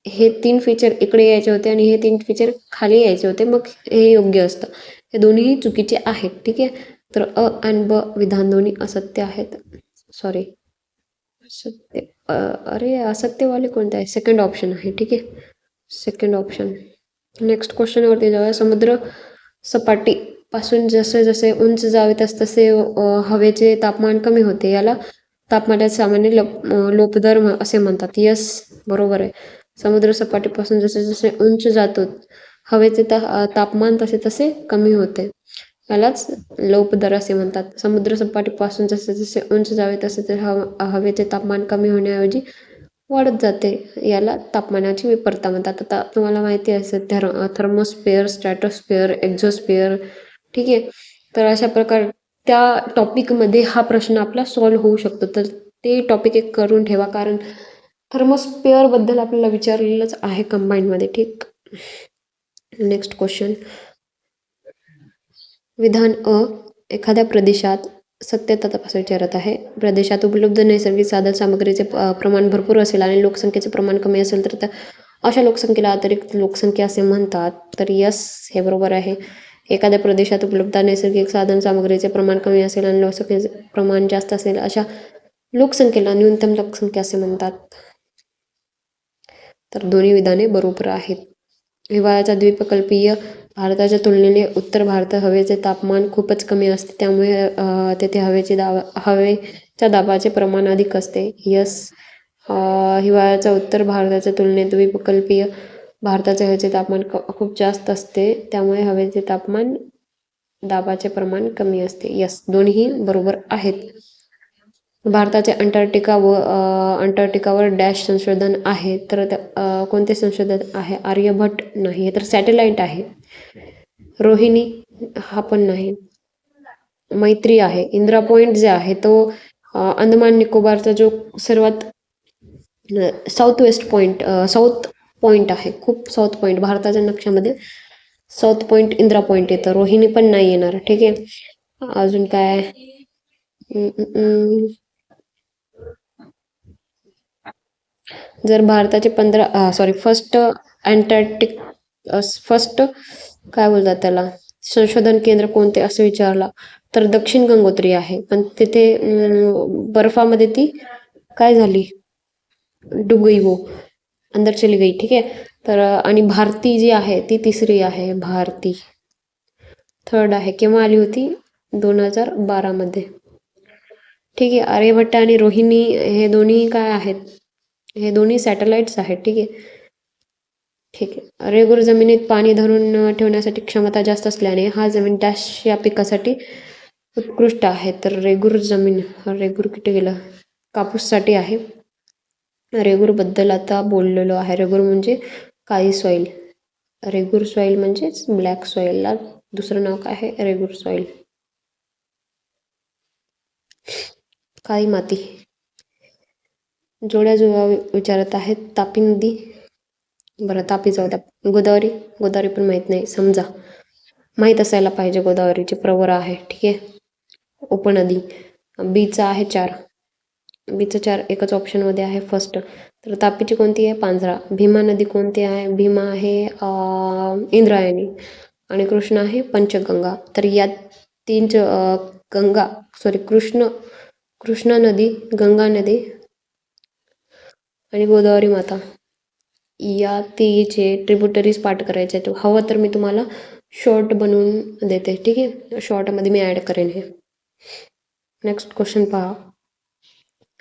हे 3 फीचर इकडे यायचे होते आणि हे 3 फीचर खाली यायचे होते, मग हे योग्य असतं. हे दोन्हीही चुकीचे आहेत. ठीक आहे. तर अ आणि ब विधान दोन्ही असत्य आहेत. सॉरी, सत्य. अरे असत्यवाले कोणते आहे? सेकंड ऑप्शन आहे. ठीक आहे. Second option. नेक्स्ट क्वेश्चनवरती जाऊया. समुद्र सपाटीपासून जसे जसे उंच जावे तसे हवेचे तापमान कमी होते. याला तापमानात सामान्य लोपदर असे म्हणतात. यस, बरोबर आहे. समुद्र सपाटीपासून जसे जसे उंच जातो हवेचे तापमान तसे तसे कमी होते. यालाच लोपदर असे म्हणतात. समुद्र सपाटीपासून जसे जसे उंच जावे तसे तसे हवेचे तापमान कमी होण्याऐवजी वाढत जाते. याला तापमानाची विपरीतता म्हणतात. आता तुम्हाला माहिती असेल थर्मोस्फिअर, स्ट्रॅटोस्फिअर, एक्झोस्फिअर. ठीक आहे. तर अशा प्रकार त्या टॉपिकमध्ये हा प्रश्न आपला सॉल्व्ह होऊ शकतो. तर ते टॉपिक एक करून ठेवा, कारण थर्मोस्फिअरबद्दल आपल्याला विचारलेलंच आहे कंबाईनमध्ये. ठीक. Next question. विधान अ. एखाद्या प्रदेशात सत्यता तपासा विचारत आहे. प्रदेशात उपलब्ध नैसर्गिक साधनसामग्रीचे प्रमाण भरपूर असेल आणि लोकसंख्येचे प्रमाण कमी असेल तर अशा लोकसंख्येला अतिरिक्त लोकसंख्या असे म्हणतात. तर यस, हे बरोबर आहे. एखाद्या प्रदेशात उपलब्ध नैसर्गिक साधन सामग्रीचे प्रमाण कमी असेल आणि लोकसंख्येचे प्रमाण जास्त असेल अशा लोकसंख्येला न्यूनतम लोकसंख्या असे म्हणतात. तर दोन्ही विधाने बरोबर आहेत. हिवाळ्याचा द्वीपकल्पीय भारताच्या तुलनेने उत्तर भारतात हवेचे तापमान खूपच कमी असते, त्यामुळे तेथे हवेच्या दाबाचे प्रमाण अधिक असते. यस. हिवाळ्याचा उत्तर भारताच्या तुलनेत द्वीपकल्पीय भारताचे हवेचे तापमान खूप जास्त असते, त्यामुळे हवेचे तापमान दाबाचे प्रमाण कमी असते. यस, दोन्ही बरोबर आहेत. भारताचे अंटार्क्टिकावर डॅश संशोधन आहे, तर कोणते संशोधन आहे? आर्यभट्ट नाही, हे तर सॅटेलाइट आहे. रोहिणी हा पण नाही. मैत्री आहे. इंदिरा पॉइंट जे आहे तो अंदमान निकोबारचा जो सर्वात साऊथ पॉइंट आहे. खूप साऊथ पॉइंट भारताच्या नक्षामध्ये साऊथ पॉइंट इंदिरा पॉइंट येतं. रोहिणी पण नाही येणार. ठीक आहे. अजून काय? जर भारताचे फर्स्ट काय बोलतात त्याला, संशोधन केंद्र कोणते असं विचारला तर दक्षिण गंगोत्री आहे, पण तिथे बर्फामध्ये ती काय झाली, डूब गई, वो अंदर चली गई. ठीक आहे. तर आणि भारती जी आहे ती तिसरी आहे. भारती थर्ड आहे. केव्हा आली होती? 2012 ठीक आहे. आर्यभट्ट आणि रोहिणी हे दोन्ही काय आहेत? हे दोन्ही सॅटेलाइट्स आहेत. ठीक आहे. ठीक आहे. रेगूर जमिनीत पाणी धरून ठेवण्यासाठी क्षमता जास्त असल्याने हा जमीन डॅश या पिकासाठी उत्कृष्ट आहे. तर रेगूर कुठे गेलं? कापूससाठी आहे. रेगूरबद्दल आता बोललेलो आहे. रेगूर म्हणजे काळी सॉईल. रेगूर सॉईल म्हणजेच ब्लॅक सॉईलला दुसरं नाव काय आहे? रेगूर सॉईल, काळी माती. जोड्या जुळवा विचारत आहेत. तापी नदी, बरं तापी जाऊ द्या. गोदावरी पण माहीत नाही. समजा माहीत असायला पाहिजे. गोदावरीची प्रवरा आहे. ठीक आहे. उपनदी बीचा आहे 4. बीचं 4 एकच ऑप्शनमध्ये आहे फर्स्ट. तर तापीची कोणती आहे? पांझरा. भीमा नदी कोणती आहे? भीमा आहे इंद्रायणी. आणि कृष्ण आहे पंचगंगा. तर या कृष्णा नदी, गंगा नदी आणि गोदावरी माता या तिघीचे ट्रिब्युटरीज पाठ करायचे आहेत. हवं तर मी तुम्हाला शॉर्ट बनवून देते. ठीक आहे. शॉर्टमध्ये मी ॲड करेन हे. नेक्स्ट क्वेश्चन पहा.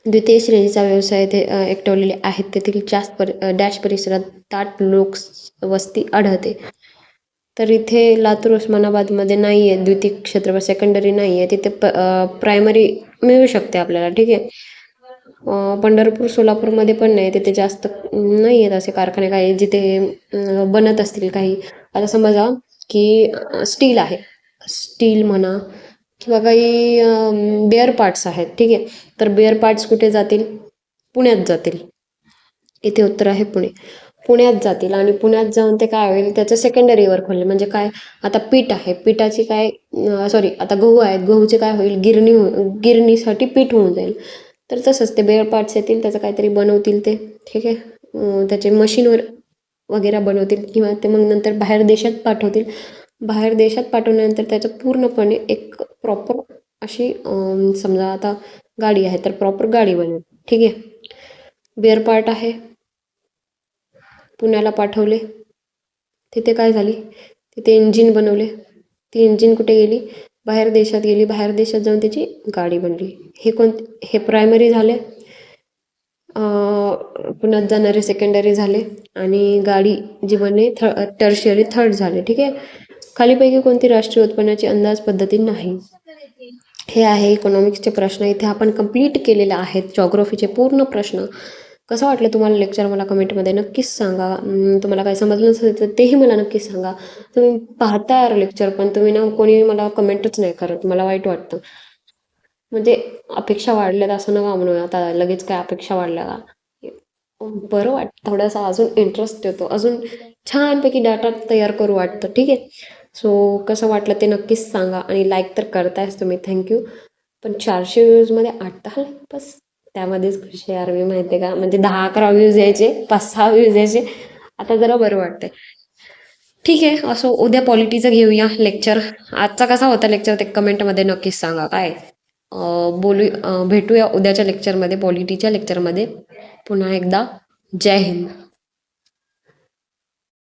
द्वितीय श्रेणीचा व्यवसाय येथे एकवटलेले आहेत, तेथील डॅश परिसरात दाट लोकवस्ती आढळते. तर इथे लातूर उस्मानाबादमध्ये नाही आहे द्वितीय क्षेत्र, सेकंडरी नाही आहे. तिथे प्रायमरी मिळू शकते आपल्याला. ठीक आहे. पंढरपूर सोलापूरमध्ये पण नाही. तिथे जास्त नाही आहेत असे कारखाने काही जिथे बनत असतील काही. आता समजा की स्टील आहे, स्टील म्हणा किंवा काही बेअर पार्ट्स आहेत. ठीक आहे. तर बेअर पार्ट्स कुठे जातील? पुण्यात जातील. इथे उत्तर आहे पुण्यात जातील. आणि पुण्यात जाऊन ते काय होईल? त्याचं सेकंडरी वर्क होईल. म्हणजे काय? आता पीठ आहे, पिठाची काय आता गहू आहेत, गहूचे काय होईल? गिरणीसाठी पीठ होऊन जाईल. तर तसंच ते बेअर पार्ट्स येतील, त्याचं काहीतरी बनवतील ते. ठीक आहे. त्याचे मशीनवर वगैरे बनवतील किंवा ते मग नंतर बाहेर देशात पाठवतील. बाहेर देशात पाठवल्यानंतर त्याचं पूर्णपणे एक प्रॉपर अशी समजा आता गाडी आहे तर प्रॉपर गाडी बनेल. ठीक आहे. बेअर पार्ट आहे, पुण्याला पाठवले. तिथे काय झाली? तिथे इंजिन बनवले. ती इंजिन कुठे गेली? बाहेर देशात गेली. बाहेर देशात जाऊन त्याची गाडी बनली. हे प्रायमरी झाले. पुण्यात जाणारे सेकंडरी झाले. आणि गाडी जी बनली टर्शियरी थर्ड झाले. ठीक आहे. खालीपैकी कोणती राष्ट्रीय उत्पन्नाची अंदाज पद्धती नाही? हे आहे इकॉनॉमिक्सचे प्रश्न. इथे आपण कंप्लीट केलेले आहेत जॉग्रफीचे पूर्ण प्रश्न. कसं वाटलं तुम्हाला लेक्चर? मला कमेंटमध्ये नक्कीच सांगा. तुम्हाला काय समजलं नसेल तर तेही मला नक्कीच सांगा. तुम्ही पाहता लेक्चर पण तुम्ही ना कोणी मला कमेंटच नाही करत. मला वाईट वाटतं. म्हणजे अपेक्षा वाढल्यात असं नका म्हणू. आता लगेच काय अपेक्षा वाढल्या का? बरं वाटतं थोडासा, अजून इंटरेस्ट येतो, अजून छानपैकी डाटा तयार करू वाटतं. ठीक आहे. सो कसं वाटलं ते नक्कीच सांगा. आणि लाईक तर करतायच तुम्ही, थँक्यू. पण 400 व्ह्यूजमध्ये 8-10 बस, त्यामध्येच खुशी यार मी, माहिती आहे का? म्हणजे 10-11 व्ह्यूज यायचे, 5-6 व्ह्यूज यायचे. आता जरा बरं वाटतंय. ठीक आहे, असो उद्या पॉलिटीचं घेऊया लेक्चर. आजचा कसा होता लेक्चर ते कमेंटमध्ये नक्कीच सांगा. काय भेटूया उद्याच्या लेक्चरमध्ये, पॉलिटीच्या लेक्चरमध्ये. पुन्हा एकदा जय हिंद.